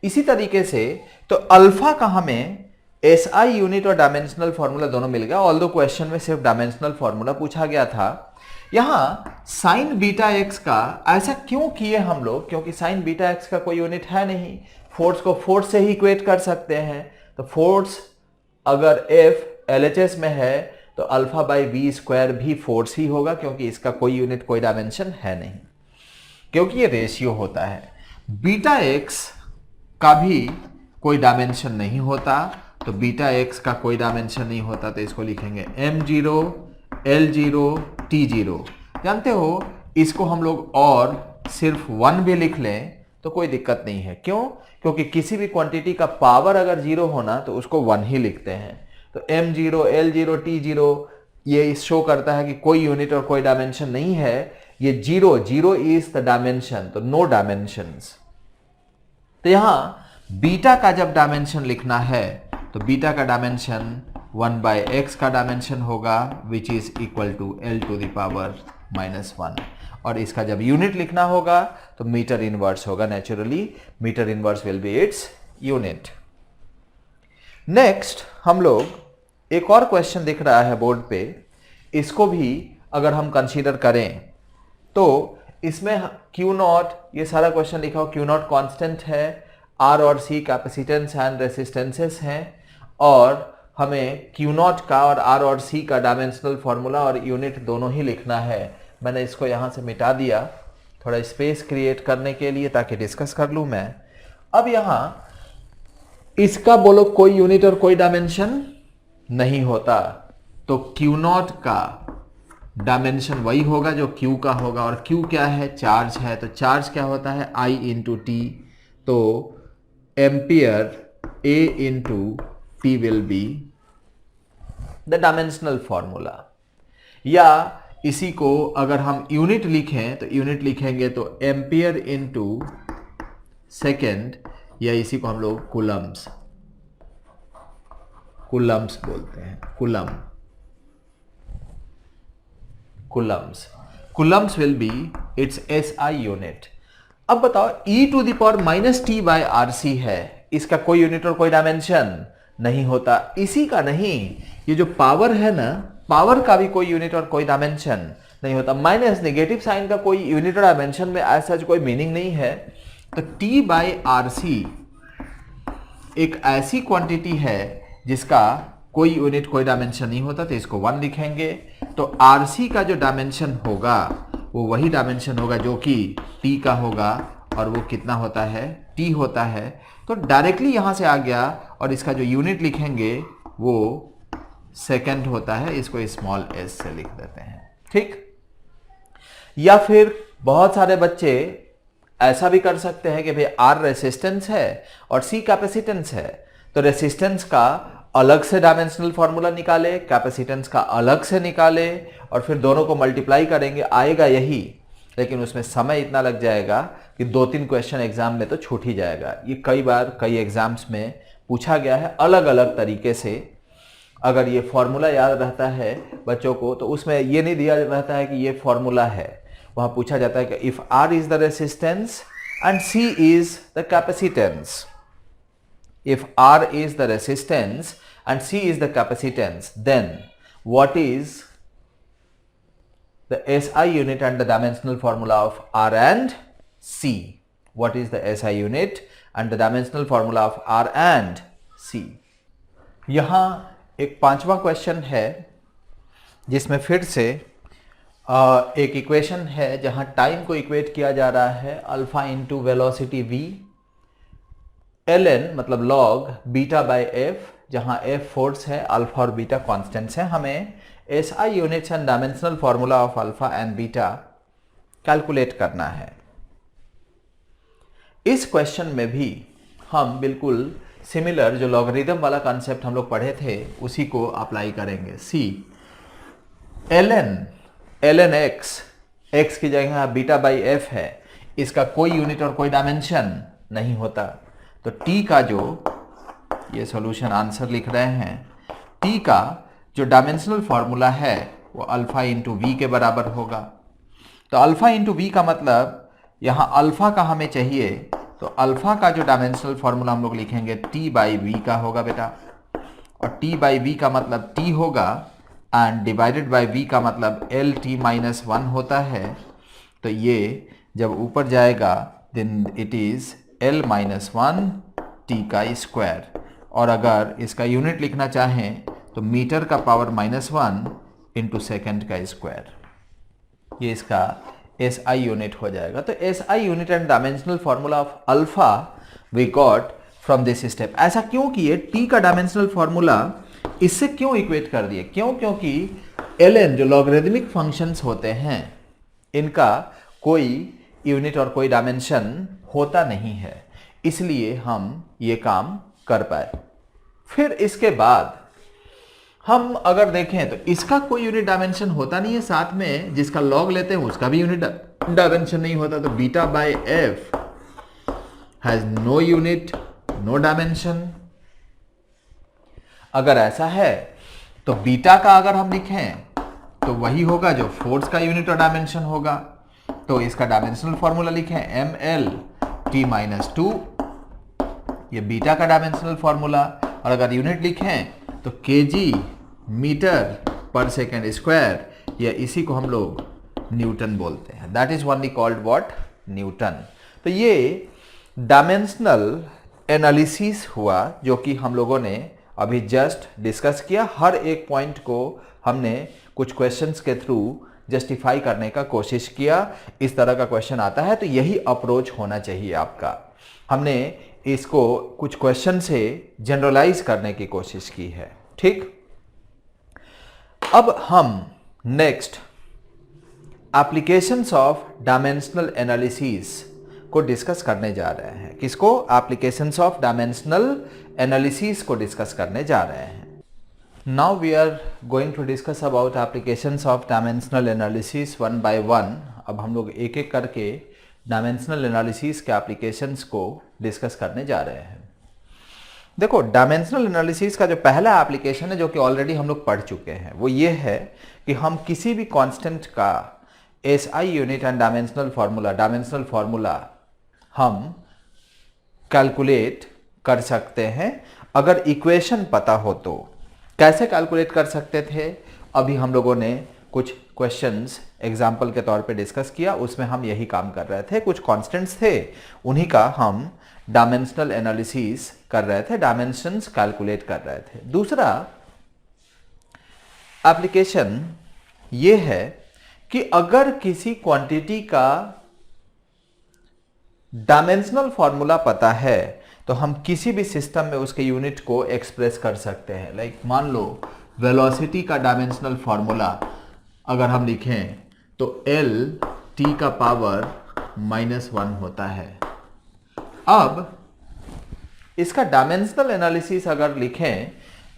इसी तरीके से तो अल्फा का हमें SI यूनिट और डायमेंशनल फॉर्मूला दोनों मिल गया, ऑल्दो क्वेश्चन में सिर्फ डायमेंशनल फॉर्मूला पूछा गया था। यहां साइन बीटा एक्स का ऐसा क्यों किए हम लोग, क्योंकि साइन बीटा एक्स का कोई यूनिट है नहीं, फोर्स को फोर्स से ही इक्वेट कर सकते हैं। तो फोर्स अगर F LHS में है तो अल्फा बाई वी स्क्वायर भी फोर्स ही होगा, क्योंकि इसका कोई यूनिट कोई डायमेंशन है नहीं, क्योंकि ये रेशियो होता है। बीटा एक्स का भी कोई डायमेंशन नहीं होता, तो बीटा एक्स का कोई डायमेंशन नहीं होता, तो इसको लिखेंगे m0 l0 t0। जानते हो इसको हम लोग और सिर्फ 1 भी लिख लें तो कोई दिक्कत नहीं है। क्यों? क्योंकि किसी भी क्वांटिटी का पावर अगर 0 होना तो उसको 1 ही लिखते हैं। तो m0 l0 t0 ये शो करता है कि कोई यूनिट और कोई डायमेंशन नहीं है, ये 0 इज द डायमेंशन, तो नो डायमेंशंस। तो यहां बीटा का जब डायमेंशन लिखना है तो बीटा का डायमेंशन 1/x का डायमेंशन होगा, which is equal to l to the power -1, और इसका जब यूनिट लिखना होगा तो मीटर इनवर्स होगा। Naturally metre inverse will be its unit. Next हम लोग एक और क्वेश्चन दिख रहा है बोर्ड पे, इसको भी अगर हम कंसीडर करें तो इसमें Q0, ये सारा क्वेश्चन लिखा हो, Q0 कांस्टेंट है, R और C कैपेसिटेंस एंड रेसिस्टेंसेस हैं, और हमें Q0 का और R और C का डायमेंशनल फॉर्मूला और यूनिट दोनों ही लिखना है। मैंने इसको यहाँ से मिटा दिया थोड़ा स्पेस क्रिएट करने के लिए ताकि डिस्कस कर लूँ मैं। अब यहाँ इसका बोलो कोई यूनिट और कोई डायमेंशन नहीं होता, तो Q0 का डायमेंशन वही होगा जो Q का होगा, और Q क्या है, चार्ज है, तो चार्ज क्या होता है I इंटू टी, तो ampere A into T will be the dimensional formula. या इसी को अगर हम यूनिट लिखें तो यूनिट लिखेंगे तो एम्पियर इंटू सेकेंड, या इसी को हम लोग कूलम्स बोलते हैं, Coulomb's will be it's SI unit. अब बताओ e to the power -t/RC है, इसका कोई यूनिट और कोई डायमेंशन नहीं होता। इसी का नहीं, ये जो पावर है ना, पावर का भी कोई यूनिट और कोई डायमेंशन नहीं होता। माइनस नेगेटिव साइन का कोई यूनिट और डायमेंशन में ऐसा कोई मीनिंग नहीं है। तो t/RC एक ऐसी क्वांटिटी है जिसका कोई यूनिट कोई डायमेंशन नहीं होता, तो इसको 1 लिखेंगे। तो RC का जो डायमेंशन होगा वो वही डायमेंशन होगा जो कि t का होगा, और वो कितना होता है, t होता है। तो डायरेक्टली यहां से आ गया, और इसका जो यूनिट लिखेंगे वो सेकंड होता है, इसको स्मॉल s से लिख देते हैं, ठीक। या फिर बहुत सारे बच्चे ऐसा भी कर सकते हैं कि भाई R रेसिस्टेंस है और C कैपेसिटेंस है, तो रेसिस्टेंस का अलग से डायमेंशनल फॉर्मूला निकाले, कैपेसिटेंस का अलग से निकाले, और फिर दोनों को मल्टीप्लाई करेंगे, आएगा यही, लेकिन उसमें समय इतना लग जाएगा कि 2-3 क्वेश्चन एग्जाम में तो छूट ही जाएगा। ये कई बार कई एग्जाम्स में पूछा गया है अलग अलग तरीके से। अगर ये फॉर्मूला याद रहता है बच्चों को तो उसमें ये नहीं दिया रहता है कि ये फॉर्मूला है, वहां पूछा जाता है कि if R is the resistance and C is the capacitance, if R is the resistance and C is the capacitance, then what is the SI unit and the dimensional formula of R and C? What is the SI unit and the dimensional formula of R and C? यहाँ एक 5वां question है जिसमें फिर से एक equation है जहां टाइम को इक्वेट किया जा रहा है alpha into velocity v, ln मतलब लॉग बीटा बाय एफ, जहां एफ फोर्स है, अल्फा और बीटा कॉन्स्टेंट्स हैं। हमें SI units and dimensional formula of alpha and beta calculate करना है। इस क्वेश्चन में भी हम बिल्कुल सिमिलर जो लॉगरिथम वाला कॉन्सेप्ट हम लोग पढ़े थे उसी को अप्लाई करेंगे। सी ln x की जगह बीटा बाई एफ है, इसका कोई यूनिट और कोई डायमेंशन नहीं होता, तो t का जो ये सॉल्यूशन आंसर लिख रहे हैं, t का जो डायमेंशनल फॉर्मूला है वो अल्फा इंटू वी के बराबर होगा। तो अल्फा इंटू वी का मतलब यहाँ अल्फा का हमें चाहिए, तो अल्फा का जो डायमेंशनल फॉर्मूला हम लोग लिखेंगे t बाई वी का होगा बेटा, और t बाई वी का मतलब t होगा एंड डिवाइडेड बाई v का मतलब एल टी माइनस वन होता है। तो ये जब ऊपर जाएगा then it is L minus one T का स्क्वायर, और अगर इसका यूनिट लिखना चाहें तो मीटर का power minus one into second का स्क्वायर, ये इसका SI यूनिट हो जाएगा। तो SI unit and dimensional formula of alpha we got from this step. ऐसा क्यों किए? t का डायमेंशनल फॉर्मूला इससे क्यों इक्वेट कर दिए? क्यों? क्योंकि ln जो लॉगरिथमिक फंक्शंस होते हैं इनका कोई यूनिट और कोई डायमेंशन होता नहीं है, इसलिए हम ये काम कर पाए। फिर इसके बाद हम अगर देखें तो इसका कोई यूनिट डायमेंशन होता नहीं है, साथ में जिसका लॉग लेते हैं उसका भी यूनिट डायमेंशन नहीं होता, तो beta by F has no unit no dimension. अगर ऐसा है तो बीटा का अगर हम लिखें तो वही होगा जो फोर्स का यूनिट और डायमेंशन होगा, तो इसका डायमेंशनल फॉर्मूला लिखें M L T minus two, ये बीटा का डायमेंशनल फॉर्मूला, और अगर यूनिट लिखें तो KG metre per second square, या इसी को हम लोग न्यूटन बोलते हैं, that is only called what? Newton. तो ये डायमेंशनल एनालिसिस हुआ जो कि हम लोगों ने अभी जस्ट डिस्कस किया। हर एक पॉइंट को हमने कुछ क्वेश्चंस के थ्रू जस्टिफाई करने का कोशिश किया। इस तरह का क्वेश्चन आता है तो यही अप्रोच होना चाहिए आपका। हमने इसको कुछ क्वेश्चन से जनरलाइज करने की कोशिश की है, ठीक। अब हम next applications of dimensional analysis को डिस्कस करने जा रहे हैं। किसको? एप्लीकेशंस ऑफ डायमेंशनल एनालिसिस को डिस्कस करने जा रहे हैं। Now we are going to discuss about applications of dimensional analysis one by one. अब हम लोग एक एक करके डायमेंशनल एनालिसिस के एप्लीकेशंस को डिस्कस करने जा रहे हैं। देखो, डायमेंशनल एनालिसिस का जो पहला एप्लीकेशन है जो कि ऑलरेडी हम लोग पढ़ चुके हैं, वो ये है कि हम किसी भी कांस्टेंट का SI unit and dimensional formula हम कैलकुलेट कर सकते हैं अगर इक्वेशन पता हो तो। कैसे कैलकुलेट कर सकते थे? अभी हम लोगों ने कुछ क्वेश्चंस एग्जाम्पल के तौर पे डिस्कस किया, उसमें हम यही काम कर रहे थे। कुछ कांस्टेंट्स थे, उन्हीं का हम डायमेंशनल एनालिसिस कर रहे थे, डायमेंशंस कैलकुलेट कर रहे थे। दूसरा एप्लीकेशन ये है कि अगर किसी क्वांटिटी का डायमेंशनल फॉर्मूला पता है तो हम किसी भी सिस्टम में उसके यूनिट को एक्सप्रेस कर सकते हैं। लाइक मान लो वेलोसिटी का डायमेंशनल फॉर्मूला अगर हम लिखें तो L t का पावर -1 होता है। अब इसका डायमेंशनल एनालिसिस अगर लिखें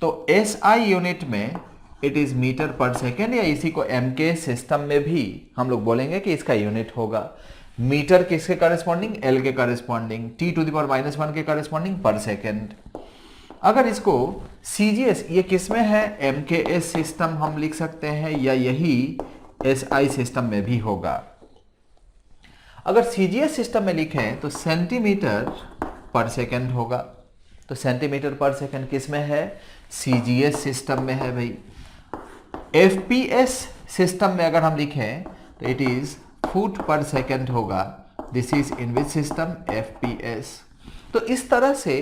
तो SI यूनिट में it is metre per second, या इसी को MK सिस्टम में भी हम लोग बोलेंगे कि इसका यूनिट होगा। मीटर किसके करस्पॉन्डिंग? L के करस्पॉन्डिंग, T⁻⁻1 के करस्पॉन्डिंग पर सेकेंड। अगर इसको CGS, ये किस में है? MKS सिस्टम हम लिख सकते हैं, या यही SI सिस्टम में भी होगा। अगर CGS सिस्टम में लिखें तो सेंटीमीटर पर सेकेंड होगा, तो सेंटीमीटर पर सेकेंड किस में है? CGS सिस्टम में है भाई। FPS सिस्टम में अगर हम लिखें तो इट इज फुट पर सेकेंड होगा। This is in which system? FPS। तो इस तरह से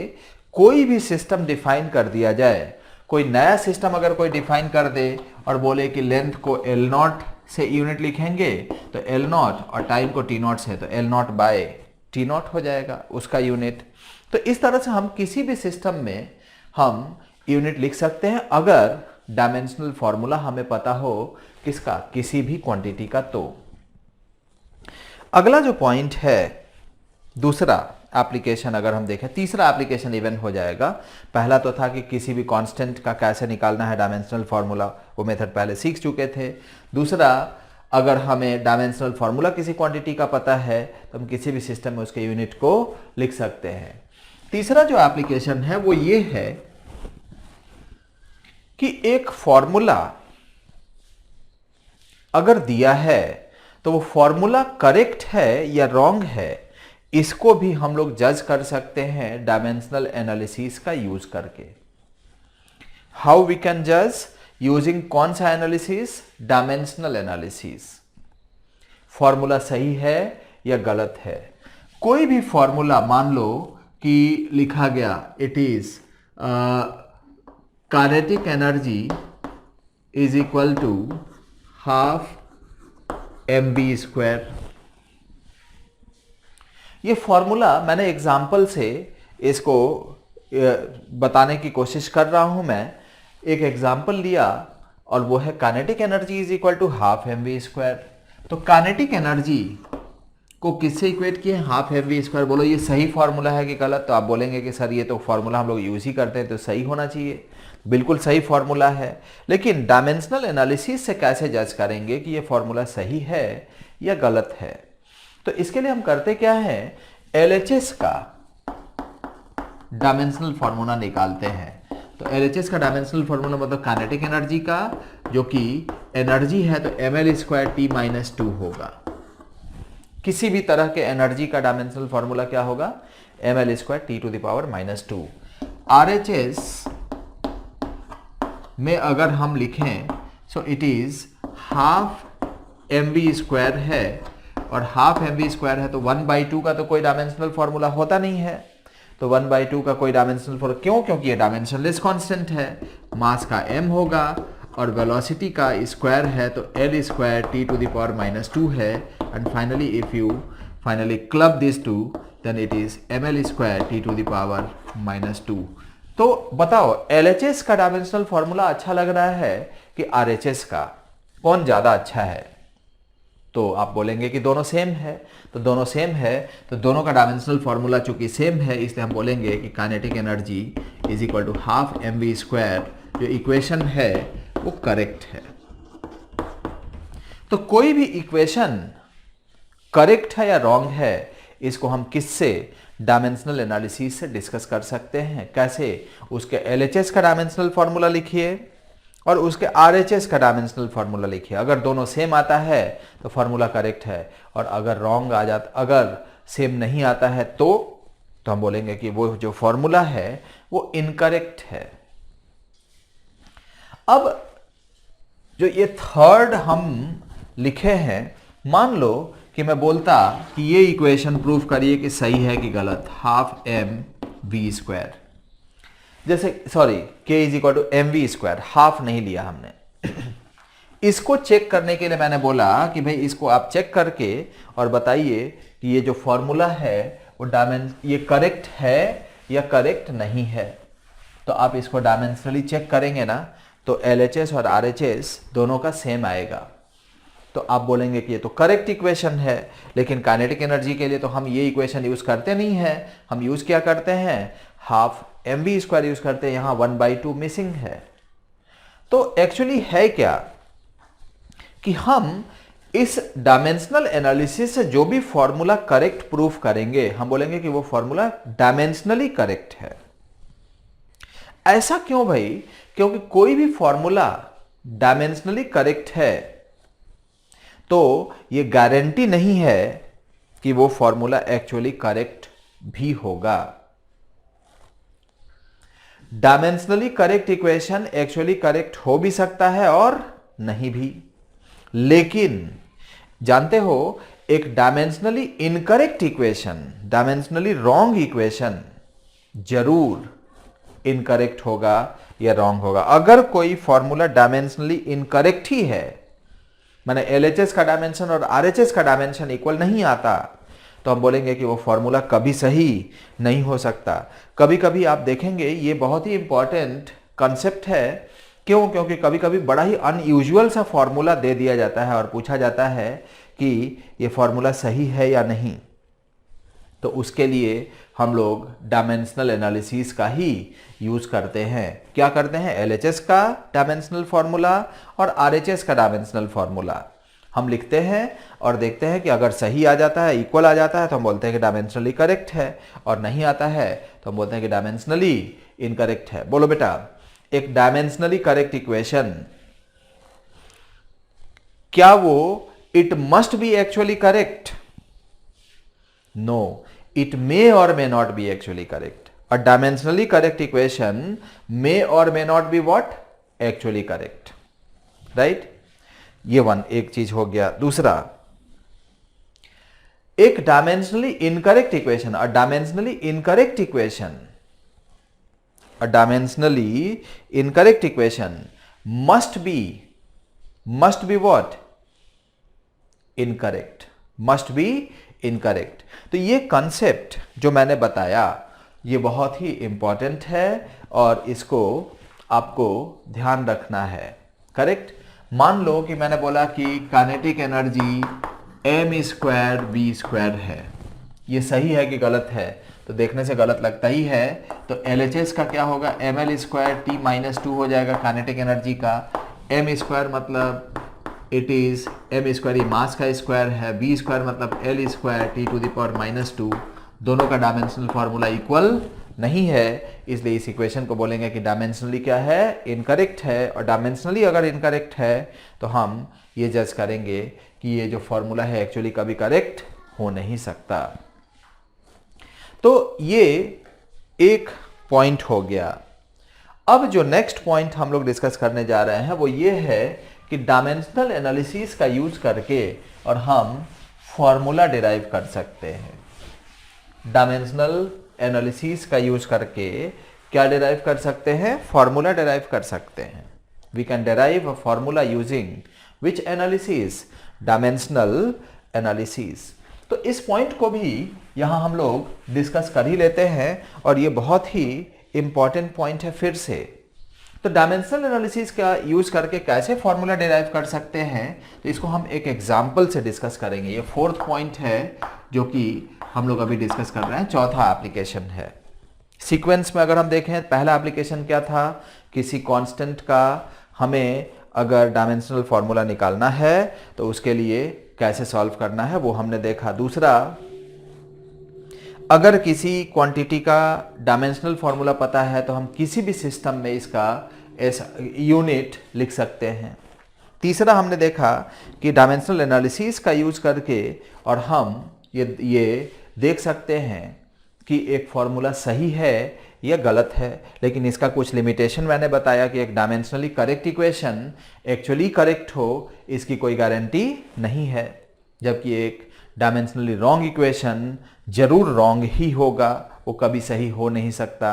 कोई भी सिस्टम डिफाइन कर दिया जाए, कोई नया सिस्टम अगर कोई डिफाइन कर दे और बोले कि लेंथ को L0 से यूनिट लिखेंगे तो एल नॉट, और टाइम को टी नॉट से तो L naught by T naught हो जाएगा उसका यूनिट। तो इस तरह से हम किसी भी सिस्टम में हम यूनिट लिख सकते हैं अगर डायमेंशनल फॉर्मूला हमें पता हो किसका, किसी भी क्वांटिटी का। तो अगला जो पॉइंट है, दूसरा एप्लीकेशन अगर हम देखें, तीसरा एप्लीकेशन इवन हो जाएगा। पहला तो था कि किसी भी कांस्टेंट का कैसे निकालना है डायमेंशनल फार्मूला, वो मेथड पहले सीख चुके थे। दूसरा, अगर हमें डायमेंशनल फार्मूला किसी क्वांटिटी का पता है तो हम किसी भी सिस्टम में उसके यूनिट को लिख सकते हैं। तीसरा जो एप्लीकेशन है वो ये है कि एक फॉर्मूला अगर दिया है तो वो फॉर्मूला करेक्ट है या रॉन्ग है, इसको भी हम लोग जज कर सकते हैं डायमेंशनल एनालिसिस का यूज करके। हाउ वी कैन जज? यूजिंग कौन सा एनालिसिस? Dimensional analysis. फॉर्मूला सही है या गलत है। कोई भी फॉर्मूला मान लो कि लिखा गया it is kinetic energy is equal to half mv square. ये फॉर्मूला मैंने एग्जाम्पल से इसको बताने की कोशिश कर रहा हूं। मैं एक एग्जाम्पल लिया और वो है kinetic energy is equal to half mv square. तो काइनेटिक एनर्जी को किससे इक्वेट किए? Half mv square. बोलो ये सही फॉर्मूला है कि गलत? तो आप बोलेंगे कि सर ये तो फॉर्मूला हम लोग यूज ही करते हैं तो सही होना चाहिए। बिल्कुल सही फॉर्मूला है, लेकिन डायमेंशनल एनालिसिस से कैसे जज करेंगे कि ये फॉर्मूला सही है या गलत है? तो इसके लिए हम करते क्या है, LHS का डायमेंशनल फॉर्मूला निकालते हैं। तो LHS का डायमेंशनल फॉर्मूला मतलब काइनेटिक एनर्जी का, जो कि एनर्जी है तो ml स्क्वायर टी माइनस 2 होगा। किसी भी तरह के एनर्जी का डायमेंशनल फॉर्मूला क्या होगा? ml square T to the power minus 2। RHS में अगर हम लिखें so it is half mv square है, और हाफ mv स्क्वायर है तो 1/2 का तो कोई डायमेंशनल फॉर्मूला होता नहीं है। तो 1/2 का कोई डायमेंशनल फॉर्मूला क्यों? क्योंकि ये डायमेंशनलेस कांस्टेंट है। मास का m होगा और वेलोसिटी का स्क्वायर है तो l square T to the power minus 2 है। And finally if you finally club this to then it is ml square T to the power minus 2। तो बताओ LHS का डायमेंशनल फॉर्मूला अच्छा लग रहा है कि RHS का? कौन ज्यादा अच्छा है? तो आप बोलेंगे कि दोनों सेम है। तो दोनों सेम है तो दोनों का डायमेंशनल फॉर्मूला चूंकि सेम है, इसलिए हम बोलेंगे कि kinetic energy is equal to half mv square. जो इक्वेशन है वो करेक्ट है। तो कोई भी इक्वेशन करेक्ट है या रॉन्ग है, इसको हम किससे? डायमेंशनल एनालिसिस से डिस्कस कर सकते हैं। कैसे? उसके LHS का डायमेंशनल फॉर्मूला लिखिए और उसके RHS का डायमेंशनल फॉर्मूला लिखिए। अगर दोनों सेम आता है तो फॉर्मूला करेक्ट है, और अगर रॉन्ग आ जाता, अगर सेम नहीं आता है तो हम बोलेंगे कि वो जो फॉर्मूला है वो इनकरेक्ट है। अब जो ये थर्ड हम लिखे हैं, मान लो कि मैं बोलता कि ये इक्वेशन प्रूफ करिए कि सही है कि गलत, हाफ mv स्क्वायर। जैसे sorry k is equal to mv square, half नहीं लिया हमने। इसको चेक करने के लिए मैंने बोला कि भाई इसको आप चेक करके और बताइए कि ये जो फॉर्मूला है वो ये करेक्ट है या करेक्ट नहीं है। तो आप इसको डायमेंशनली चेक करेंगे ना, तो LHS और RHS दोनों का सेम आएगा। तो आप बोलेंगे कि ये तो करेक्ट इक्वेशन है, लेकिन काइनेटिक एनर्जी के लिए तो हम ये इक्वेशन यूज करते नहीं है। हम यूज क्या करते हैं? हाफ mv स्क्वायर यूज करते हैं। यहां 1/2 मिसिंग है। तो एक्चुअली है क्या कि हम इस डायमेंशनल एनालिसिस से जो भी फॉर्मूला करेक्ट प्रूफ करेंगे, हम बोलेंगे कि वो फॉर्मूला डायमेंशनली करेक्ट है। ऐसा क्यों भाई? क्योंकि कोई भी फॉर्मूला डायमेंशनली करेक्ट है तो ये गारंटी नहीं है कि वो फॉर्मूला एक्चुअली करेक्ट भी होगा। Dimensionally correct equation actually correct हो भी सकता है और नहीं भी। लेकिन जानते हो, एक dimensionally incorrect equation, dimensionally wrong equation जरूर इनकरेक्ट होगा या रॉन्ग होगा। अगर कोई फॉर्मूला डायमेंशनली इनकरेक्ट ही है मैंने LHS का डायमेंशन और RHS का डायमेंशन इक्वल नहीं आता, तो हम बोलेंगे कि वो फॉर्मूला कभी सही नहीं हो सकता। कभी कभी आप देखेंगे ये बहुत ही इंपॉर्टेंट कंसेप्ट है। क्यों? क्योंकि कभी कभी बड़ा ही अनयूजुअल सा फॉर्मूला दे दिया जाता है और पूछा जाता है कि ये फॉर्मूला सही है या नहीं, तो उसके लिए हम लोग डायमेंशनल एनालिसिस का ही यूज करते हैं। क्या करते हैं? LHS का डायमेंशनल फॉर्मूला और RHS का डायमेंशनल फॉर्मूला हम लिखते हैं और देखते हैं कि अगर सही आ जाता है, इक्वल आ जाता है, तो हम बोलते हैं कि डायमेंशनली करेक्ट है, और नहीं आता है तो हम बोलते हैं कि डायमेंशनली इनकरेक्ट है। बोलो बेटा, एक डायमेंशनली करेक्ट इक्वेशन, क्या वो it must be actually correct? No, it may or may not be actually correct. A dimensionally correct equation may or may not be what? Actually correct. Right? ये एक चीज हो गया। दूसरा, एक dimensionally incorrect equation, a dimensionally incorrect equation, a dimensionally incorrect equation must be what? Incorrect. Must be incorrect. तो ये concept जो मैंने बताया ये बहुत ही इंपॉर्टेंट है और इसको आपको ध्यान रखना है। करेक्ट? मान लो कि मैंने बोला कि काइनेटिक एनर्जी m²v² है, ये सही है कि गलत है? तो देखने से गलत लगता ही है। तो LHS का क्या होगा? ml²t-2 हो जाएगा काइनेटिक एनर्जी का। m² मतलब इट इज m², ये मास का स्क्वायर है, v² मतलब l²t⁻², दोनों का डायमेंशनल फार्मूला इक्वल नहीं है, इसलिए इस इक्वेशन को बोलेंगे कि डायमेंशनली क्या है? इनकरेक्ट है। और डायमेंशनली अगर इनकरेक्ट है तो हम ये जज करेंगे कि ये जो फॉर्मूला है एक्चुअली कभी करेक्ट हो नहीं सकता। तो ये एक पॉइंट हो गया। अब जो नेक्स्ट पॉइंट हम लोग डिस्कस करने जा रहे हैं वो ये है कि डायमेंशनल एनालिसिस का यूज करके और हम फॉर्मूला डिराइव कर सकते हैं। डायमेंशनल एनालिसिस का यूज करके क्या डिराइव कर सकते हैं? फॉर्मूला डिराइव कर सकते हैं। We can derive a formula using which analysis? Dimensional analysis. तो इस पॉइंट को भी यहां हम लोग डिस्कस कर ही लेते हैं और ये बहुत ही इंपॉर्टेंट पॉइंट है फिर से। तो डायमेंशनल एनालिसिस का यूज करके कैसे फॉर्मूला डिराइव कर सकते हैं, तो इसको हम एक एग्जांपल से डिस्कस करेंगे। ये फोर्थ पॉइंट है जो कि हम लोग अभी डिस्कस कर रहे हैं। चौथा एप्लीकेशन है। सीक्वेंस में अगर हम देखें, पहला एप्लीकेशन क्या था? किसी कांस्टेंट का हमें अगर डायमेंशनल फॉर्मूला निकालना है तो उसके लिए कैसे सॉल्व करना है वो हमने देखा। दूसरा, अगर किसी क्वांटिटी का डायमेंशनल फॉर्मूला पता है तो हम किसी भी सिस्टम में इसका यूनिट लिख सकते हैं। तीसरा, हमने देखा कि डायमेंशनल एनालिसिस का यूज करके और हम ये देख सकते हैं कि एक फॉर्मूला सही है या गलत है, लेकिन इसका कुछ लिमिटेशन मैंने बताया कि एक dimensionally correct equation actually correct हो इसकी कोई गारंटी नहीं है, जबकि एक डायमेंशनली रॉन्ग इक्वेशन जरूर रॉन्ग ही होगा, वो कभी सही हो नहीं सकता।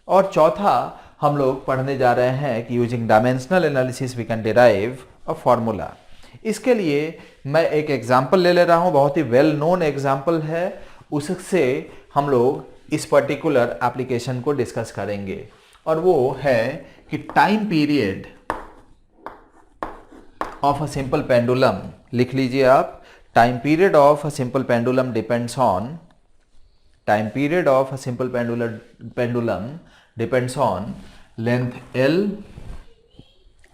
और चौथा, हम लोग पढ़ने जा रहे हैं कि using dimensional analysis we can derive a formula. इसके लिए मैं एक एग्जांपल ले रहा हूं, बहुत ही वेल नोन एग्जांपल है, उससे हम लोग इस पर्टिकुलर एप्लीकेशन को डिस्कस करेंगे और वो है कि time period of a simple pendulum. लिख लीजिए आप, time period of a simple pendulum depends on length L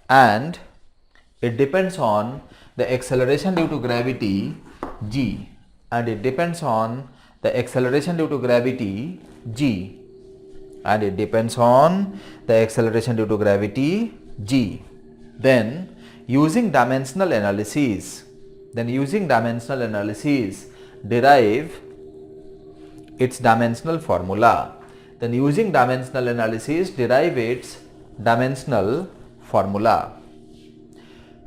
and it depends on the acceleration due to gravity G, and it depends on the acceleration due to gravity G, and it depends on the acceleration due to gravity G. Then using dimensional analysis derive its dimensional formula. Then using dimensional analysis derive its dimensional formula.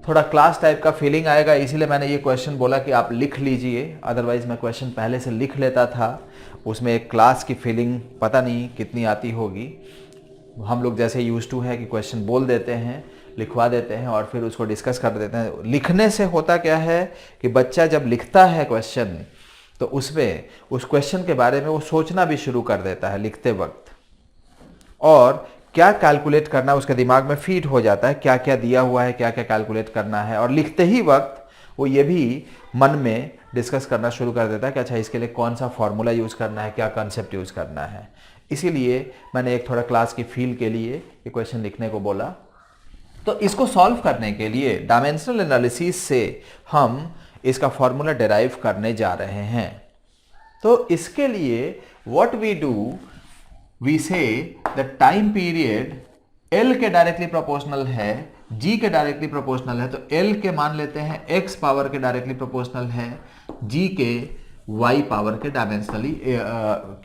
थोड़ा class type का feeling आएगा, इसीलिए मैंने ये question बोला कि आप लिख लीजिए, अदरवाइज मैं क्वेश्चन पहले से लिख लेता था, उसमें एक क्लास की फीलिंग पता नहीं कितनी आती होगी। हम लोग जैसे यूज टू है कि क्वेश्चन बोल देते हैं, लिखवा देते हैं और फिर उसको डिस्कस कर देते हैं। लिखने से होता क्या है कि बच्चा जब लिखता है क्वेश्चन तो उसमें उस क्वेश्चन के बारे में वो सोचना भी शुरू कर देता है लिखते वक्त, और क्या कैलकुलेट करना उसके दिमाग में फीड हो जाता है, क्या क्या दिया हुआ है, क्या क्या कैलकुलेट करना है, और लिखते ही वक्त वो ये भी मन में डिस्कस करना शुरू कर देता है कि अच्छा इसके लिए कौन सा फॉर्मूला यूज़ करना है, क्या कॉन्सेप्ट यूज़ करना है। इसीलिए मैंने एक थोड़ा क्लास की फील के लिए ये क्वेश्चन लिखने को बोला। तो इसको सॉल्व करने के लिए डायमेंशनल एनालिसिस से हम इसका फॉर्मूला डिराइव करने जा रहे हैं। तो इसके लिए what we do, we say the time period L के डायरेक्टली प्रोपोर्शनल है, G के डायरेक्टली प्रोपोर्शनल है, तो L के मान लेते हैं X पावर के डायरेक्टली प्रोपोर्शनल है, G के Y पावर के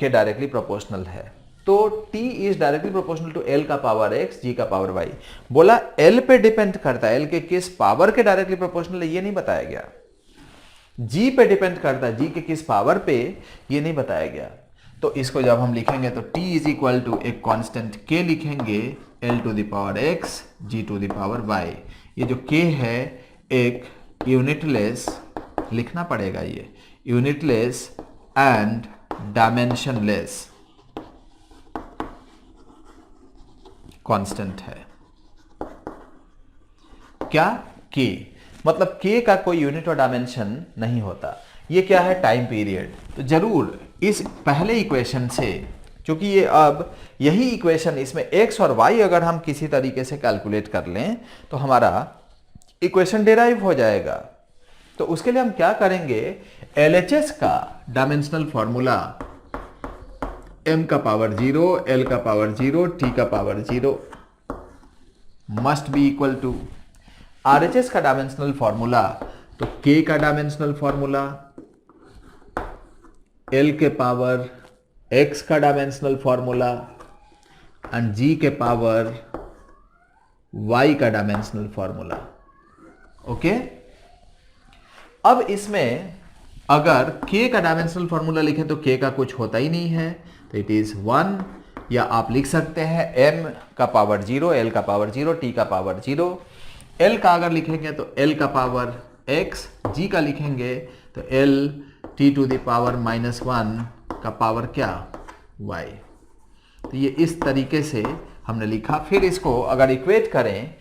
डायरेक्टली प्रोपोर्शनल है। तो T is directly proportional to L का पावर X, G का पावर Y। बोला L पे डिपेंड करता है, L के किस पावर के डायरेक्टली प्रोपोर्शनल है ये नहीं बताया गया। G पे डिपेंड करता है, G के किस पावर पे ये नहीं बताया गया। तो इसको जब हम लिखेंगे तो T इज इक्वल टू एक कांस्टेंट K लिखेंगे, L to the power X, G to the power Y। ये जो K है एक यूनिटलेस, लिखना पड़ेगा ये, यूनिटलेस एंड डायमेंशनलेस कांस्टेंट है। क्या? K मतलब K का कोई यूनिट और डायमेंशन नहीं होता। ये क्या है? Time period. तो जरूर इस पहले इक्वेशन से, क्योंकि ये अब यही इक्वेशन, इसमें x और y अगर हम किसी तरीके से कैलकुलेट कर लें तो हमारा इक्वेशन डिराइव हो जाएगा। तो उसके लिए हम क्या करेंगे, LHS का डायमेंशनल फॉर्मूला m का पावर 0, l का पावर 0, t का power 0 must be equal to RHS का डायमेंशनल फॉर्मूला, तो k का डायमेंशनल फॉर्मूला, l के पावर x का डायमेंशनल फॉर्मूला एंड g के पावर y का डायमेंशनल फॉर्मूला। ओके, अब इसमें अगर k का डायमेंशनल फॉर्मूला लिखें तो k का कुछ होता ही नहीं है, तो इट इज 1, या आप लिख सकते हैं m का पावर 0, l का पावर 0, t का पावर 0। l का अगर लिखेंगे तो l का पावर x, g का लिखेंगे तो l t to the power -1 का पावर क्या? y। तो ये इस तरीके से हमने लिखा। फिर इसको अगर इक्वेट करें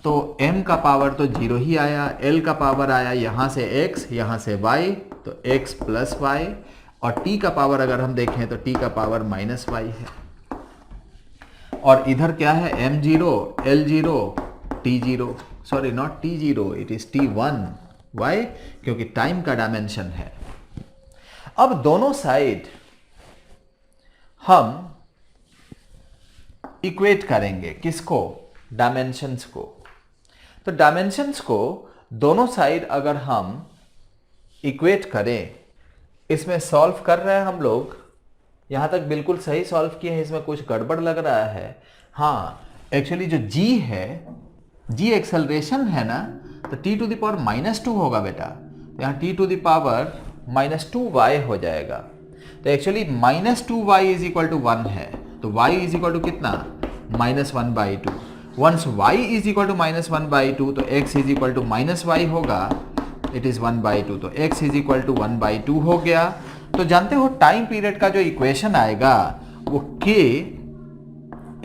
तो m का पावर तो 0 ही आया, l का पावर आया यहाँ से x, यहाँ से y, तो x प्लस y, और t का पावर अगर हम देखें तो t का पावर -y है, और इधर क्या है? m0, l0, t0, sorry not t0, it is t1। y? क्योंकि टाइम का डायमेंशन है। अब दोनों साइड हम इक्वेट करेंगे, किसको? डायमेंशंस को। तो डायमेंशंस को दोनों साइड अगर हम इक्वेट करें, इसमें सॉल्व कर रहे हैं हम लोग, यहां तक बिल्कुल सही सॉल्व किए हैं, इसमें कुछ गड़बड़ लग रहा है। हाँ, एक्चुअली जो g है, g एक्सेलरेशन है ना, तो t टू द पावर -2 होगा बेटा, तो यहाँ t to the power -2y हो जाएगा। तो actually -2y is equal to 1 है, तो y इज इक्वल टू कितना? -1/2। Once y is equal to -1/2 तो x is equal to -y होगा, इट इज 1/2, तो x इज इक्वल टू 1/2 हो गया। तो जानते हो टाइम पीरियड का जो इक्वेशन आएगा वो k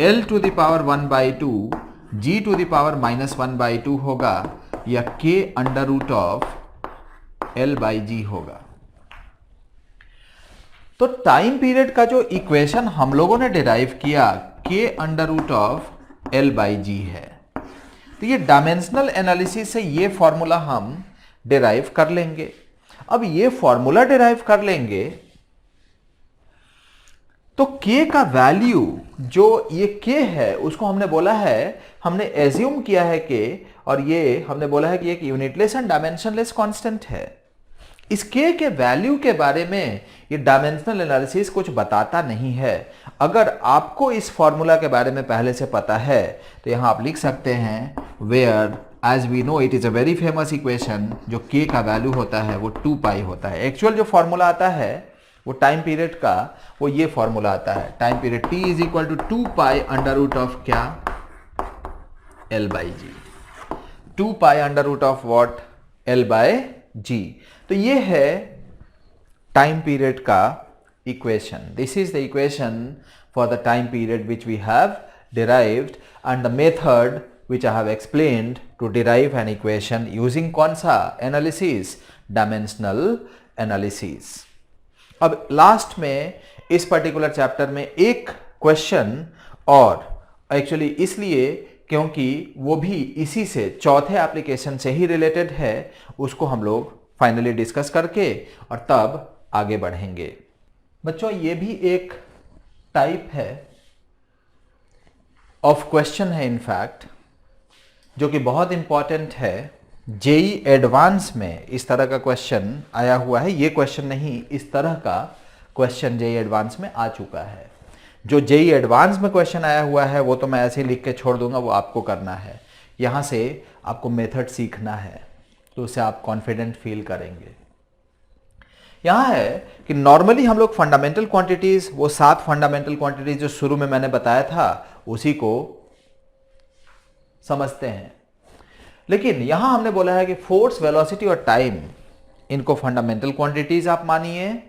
l to the power 1/2 g to the power -1/2 होगा, या k under root of l/g होगा। तो टाइम पीरियड का जो इक्वेशन हम लोगों ने डिराइव किया k under root of l/g है। तो ये डायमेंशनल एनालिसिस से ये फॉर्मूला हम डिराइव कर लेंगे। अब ये फॉर्मूला डिराइव कर लेंगे तो k का वैल्यू, जो ये k है उसको हमने बोला है, हमने एज्यूम किया है k, और ये हमने बोला है कि एक यूनिटलेस एंड डायमेंशनलेस कांस्टेंट है। इस k के वैल्यू के बारे में ये डायमेंशनल एनालिसिस कुछ बताता नहीं है। अगर आपको इस फॉर्मूला के बारे में पहले से पता है तो यहां आप लिख सकते हैं whereas we know it is a very famous equation, जो k का वैल्यू होता है वो 2 पाई होता है। एक्चुअल जो फॉर्मूला आता है वो टाइम पीरियड का, वो ये फॉर्मूला आता है, time period t is equal to 2 pi under root of क्या? l/g। 2 pi under root of what L by g. तो ये है टाइम पीरियड का equation. This is the equation for the time period which we have derived and the method which I have explained to derive an equation using कौन सा analysis, dimensional analysis। अब last में इस particular chapter में एक question, और actually इसलिए क्योंकि वो भी इसी से चौथे एप्लीकेशन से ही रिलेटेड है, उसको हम लोग फाइनली डिस्कस करके और तब आगे बढ़ेंगे। बच्चों ये भी एक टाइप है ऑफ क्वेश्चन है इनफैक्ट, जो कि बहुत इंपॉर्टेंट है। जेई एडवांस में इस तरह का क्वेश्चन आया हुआ है, ये क्वेश्चन नहीं, इस तरह का क्वेश्चन जेई एडवांस में आ चुका है। जो जेई एडवांस में क्वेश्चन आया हुआ है वो तो मैं ऐसे ही लिख के छोड़ दूंगा, वो आपको करना है। यहाँ से आपको मेथड सीखना है, तो उससे आप कॉन्फिडेंट फील करेंगे। यहाँ है कि नॉर्मली हम लोग फंडामेंटल क्वांटिटीज, वो 7 फंडामेंटल क्वांटिटीज जो शुरू में मैंने बताया था, उसी को समझते हैं। लेकिन यहां हमने बोला है कि फोर्स, वेलोसिटी और टाइम, इनको फंडामेंटल क्वांटिटीज आप मानिए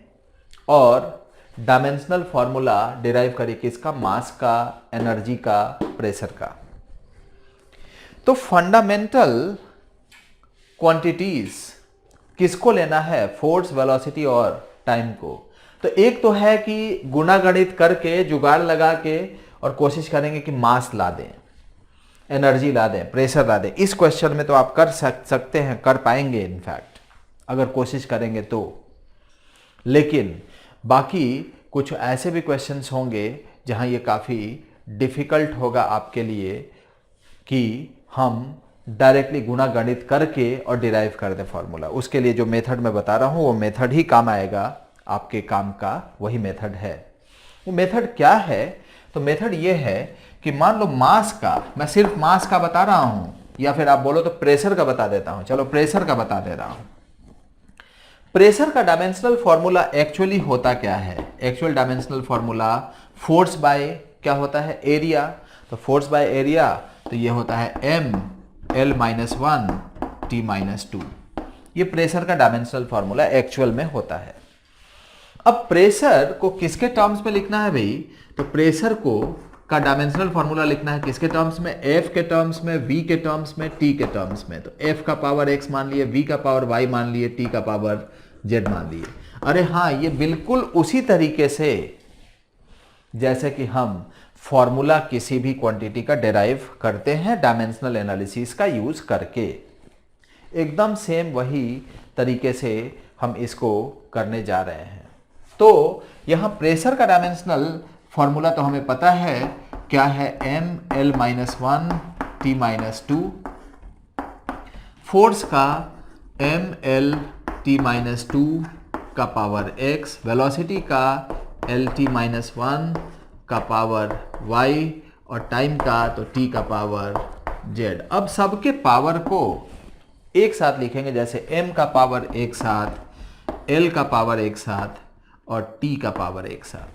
और डायमेंशनल फॉर्मूला डिराइव करिए किसका, मास का, एनर्जी का, प्रेशर का। तो फंडामेंटल क्वांटिटीज किसको लेना है, फोर्स, वेलोसिटी और टाइम को। तो एक तो है कि गुणा गणित करके, जुगाड़ लगा के और कोशिश करेंगे कि मास ला दें, एनर्जी ला दें, प्रेशर ला दें। इस क्वेश्चन में तो आप कर सकते हैं, कर पाएंगे इनफैक्ट, अगर कोशिश करेंगे तो। लेकिन बाकी कुछ ऐसे भी क्वेश्चंस होंगे जहां ये काफ़ी डिफ़िकल्ट होगा आपके लिए कि हम डायरेक्टली गुणा गणित करके और डिराइव कर दें फॉर्मूला। उसके लिए जो मेथड मैं बता रहा हूं वो मेथड ही काम आएगा, आपके काम का वही मेथड है। वो मेथड क्या है? तो मेथड ये है कि मान लो मास का, मैं सिर्फ मास का बता रहा हूं, या फिर आप बोलो तो प्रेशर का बता देता हूं। चलो प्रेशर का बता दे रहा हूं। प्रेशर का डायमेंशनल फॉर्मूला एक्चुअली होता क्या है? Actual dimensional formula force by क्या होता है, एरिया। तो फोर्स बाय एरिया, तो ये होता है m L-1 T-2। ये प्रेशर का डायमेंशनल फॉर्मूला एक्चुअल में होता है। अब प्रेशर को किसके टर्म्स में लिखना है भाई? तो प्रेशर को का डायमेंशनल फॉर्मूला लिखना है किसके टर्म्स में? F के टर्म्स में, V के टर्म्स में, T के टर्म्स में। तो F का पावर x मान लिए, V का पावर y मान लिए, T का पावर z मान लिए। अरे हाँ, ये बिल्कुल उसी तरीके से जैसे कि हम फॉर्मूला किसी भी क्वांटिटी का डेराइव करते हैं डायमेंशनल एनालिसिस का यूज करके, एकदम सेम वही तरीके से हम इसको करने जा रहे हैं। तो यहां प्रेशर का डायमेंशनल फॉर्मूला तो हमें पता है क्या है, ML-1 T-2। फोर्स का ML-T-2 का पावर x, वेलोसिटी का LT-1 का पावर y, और टाइम का तो t का पावर z। अब सबके पावर को एक साथ लिखेंगे, जैसे m का पावर एक साथ, l का पावर एक साथ और t का पावर एक साथ।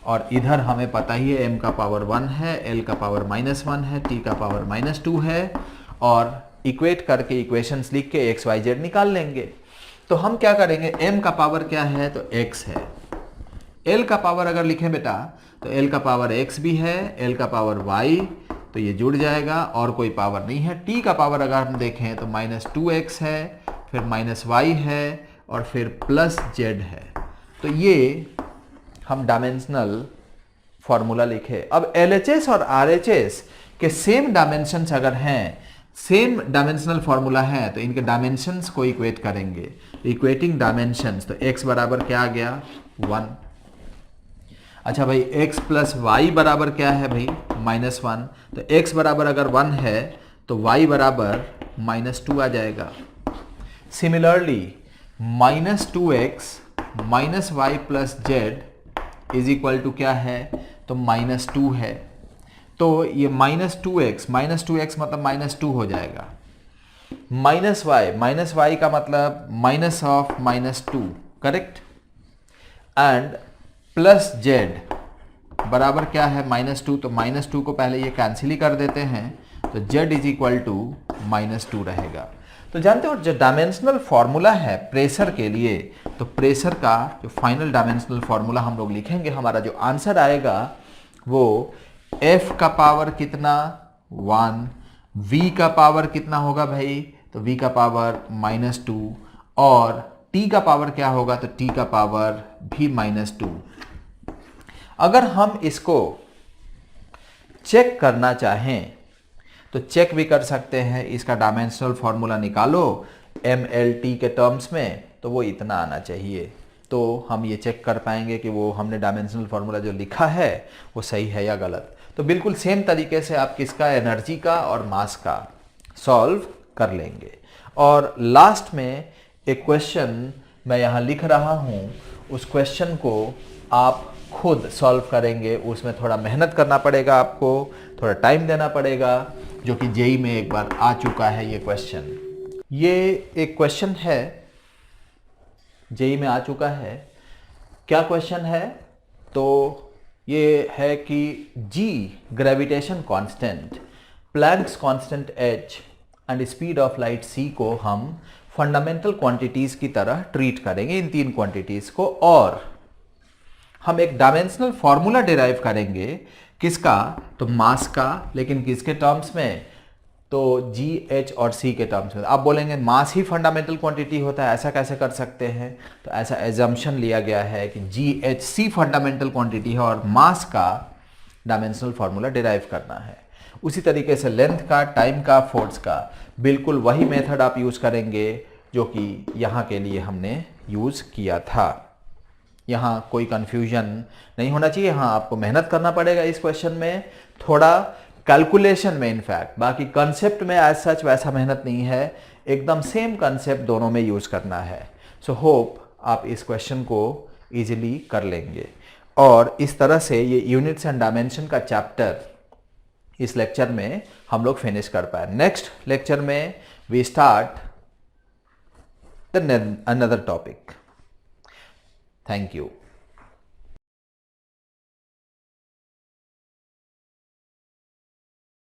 और इधर हमें पता ही है m का पावर 1 है, l का पावर -1 है, t का पावर -2 है, और इक्वेट करके इक्वेशंस लिख के x y z निकाल लेंगे। तो हम क्या करेंगे, m का पावर क्या है तो x है, l का पावर अगर लिखें बेटा तो l का पावर x भी है, l का पावर y, तो ये जुड़ जाएगा और कोई पावर नहीं है। t का पावर अगर हम देखें तो -2x है, फिर -y है और फिर +z है। तो ये हम डायमेंशनल फॉर्मूला लिखे। अब LHS और RHS के सेम डायमेंशंस अगर हैं, सेम डायमेंशनल फॉर्मूला है, तो इनके डायमेंशंस को इक्वेट करेंगे। इक्वेटिंग डायमेंशंस, तो x बराबर क्या आ गया 1। अच्छा भाई, x प्लस वाई बराबर क्या है भाई -1। तो x बराबर अगर 1 है तो y बराबर -2 आ जाएगा। Similarly -2x minus y plus z is equal to क्या है तो -2 है। तो ये -2x मतलब -2 हो जाएगा। -y का मतलब minus of -2, correct. And plus Z बराबर क्या है -2, तो -2 को पहले ये कैंसिल ही कर देते हैं, तो z इज इक्वल टू -2 रहेगा। तो जानते हो जो डायमेंशनल फॉर्मूला है प्रेशर के लिए, तो प्रेशर का जो फाइनल डायमेंशनल फॉर्मूला हम लोग लिखेंगे, हमारा जो आंसर आएगा वो F का पावर कितना 1, V का पावर कितना होगा भाई, तो V का पावर -2 और T का पावर क्या होगा, तो T का पावर भी -2। अगर हम इसको चेक करना चाहें तो चेक भी कर सकते हैं। इसका डायमेंशनल फॉर्मूला निकालो MLT के टर्म्स में, तो वो इतना आना चाहिए। तो हम ये चेक कर पाएंगे कि वो हमने डायमेंशनल फॉर्मूला जो लिखा है वो सही है या गलत। तो बिल्कुल सेम तरीके से आप किसका, एनर्जी का और मास का सॉल्व कर लेंगे। और लास्ट में एक क्वेश्चन मैं यहाँ लिख रहा हूँ, उस क्वेश्चन को आप खुद सॉल्व करेंगे। उसमें थोड़ा मेहनत करना पड़ेगा, आपको थोड़ा टाइम देना पड़ेगा, जो कि जेई में एक बार आ चुका है ये क्वेश्चन। ये एक क्वेश्चन है, जेई में आ चुका है। क्या क्वेश्चन है, तो ये है कि G gravitation constant, Planck's constant H and speed of light C को हम फंडामेंटल क्वांटिटीज की तरह ट्रीट करेंगे, इन 3 क्वांटिटीज को, और हम एक डायमेंशनल फॉर्मूला डिराइव करेंगे। किसका, तो मास का, लेकिन किसके टर्म्स में, तो G, H और C के टर्म्स में। आप बोलेंगे मास ही फंडामेंटल क्वांटिटी होता है, ऐसा कैसे कर सकते हैं, तो ऐसा एजम्पशन लिया गया है कि G, H, C fundamental quantity है और मास का डायमेंशनल फॉर्मूला डिराइव करना है। उसी तरीके से लेंथ का, टाइम का, फोर्स का, बिल्कुल वही मेथड आप यूज करेंगे जो कि यहाँ के लिए हमने यूज किया था। यहाँ कोई कंफ्यूजन नहीं होना चाहिए। हाँ, आपको मेहनत करना पड़ेगा इस क्वेश्चन में, थोड़ा कैलकुलेशन में इनफैक्ट, बाकी कंसेप्ट में एज सच वैसा मेहनत नहीं है, एकदम सेम कंसेप्ट दोनों में यूज करना है। सो होप आप इस क्वेश्चन को इजीली कर लेंगे। और इस तरह से ये यूनिट्स एंड डायमेंशन का चैप्टर इस लेक्चर में हम लोग फिनिश कर पाए। नेक्स्ट लेक्चर में we start the another topic. Thank you.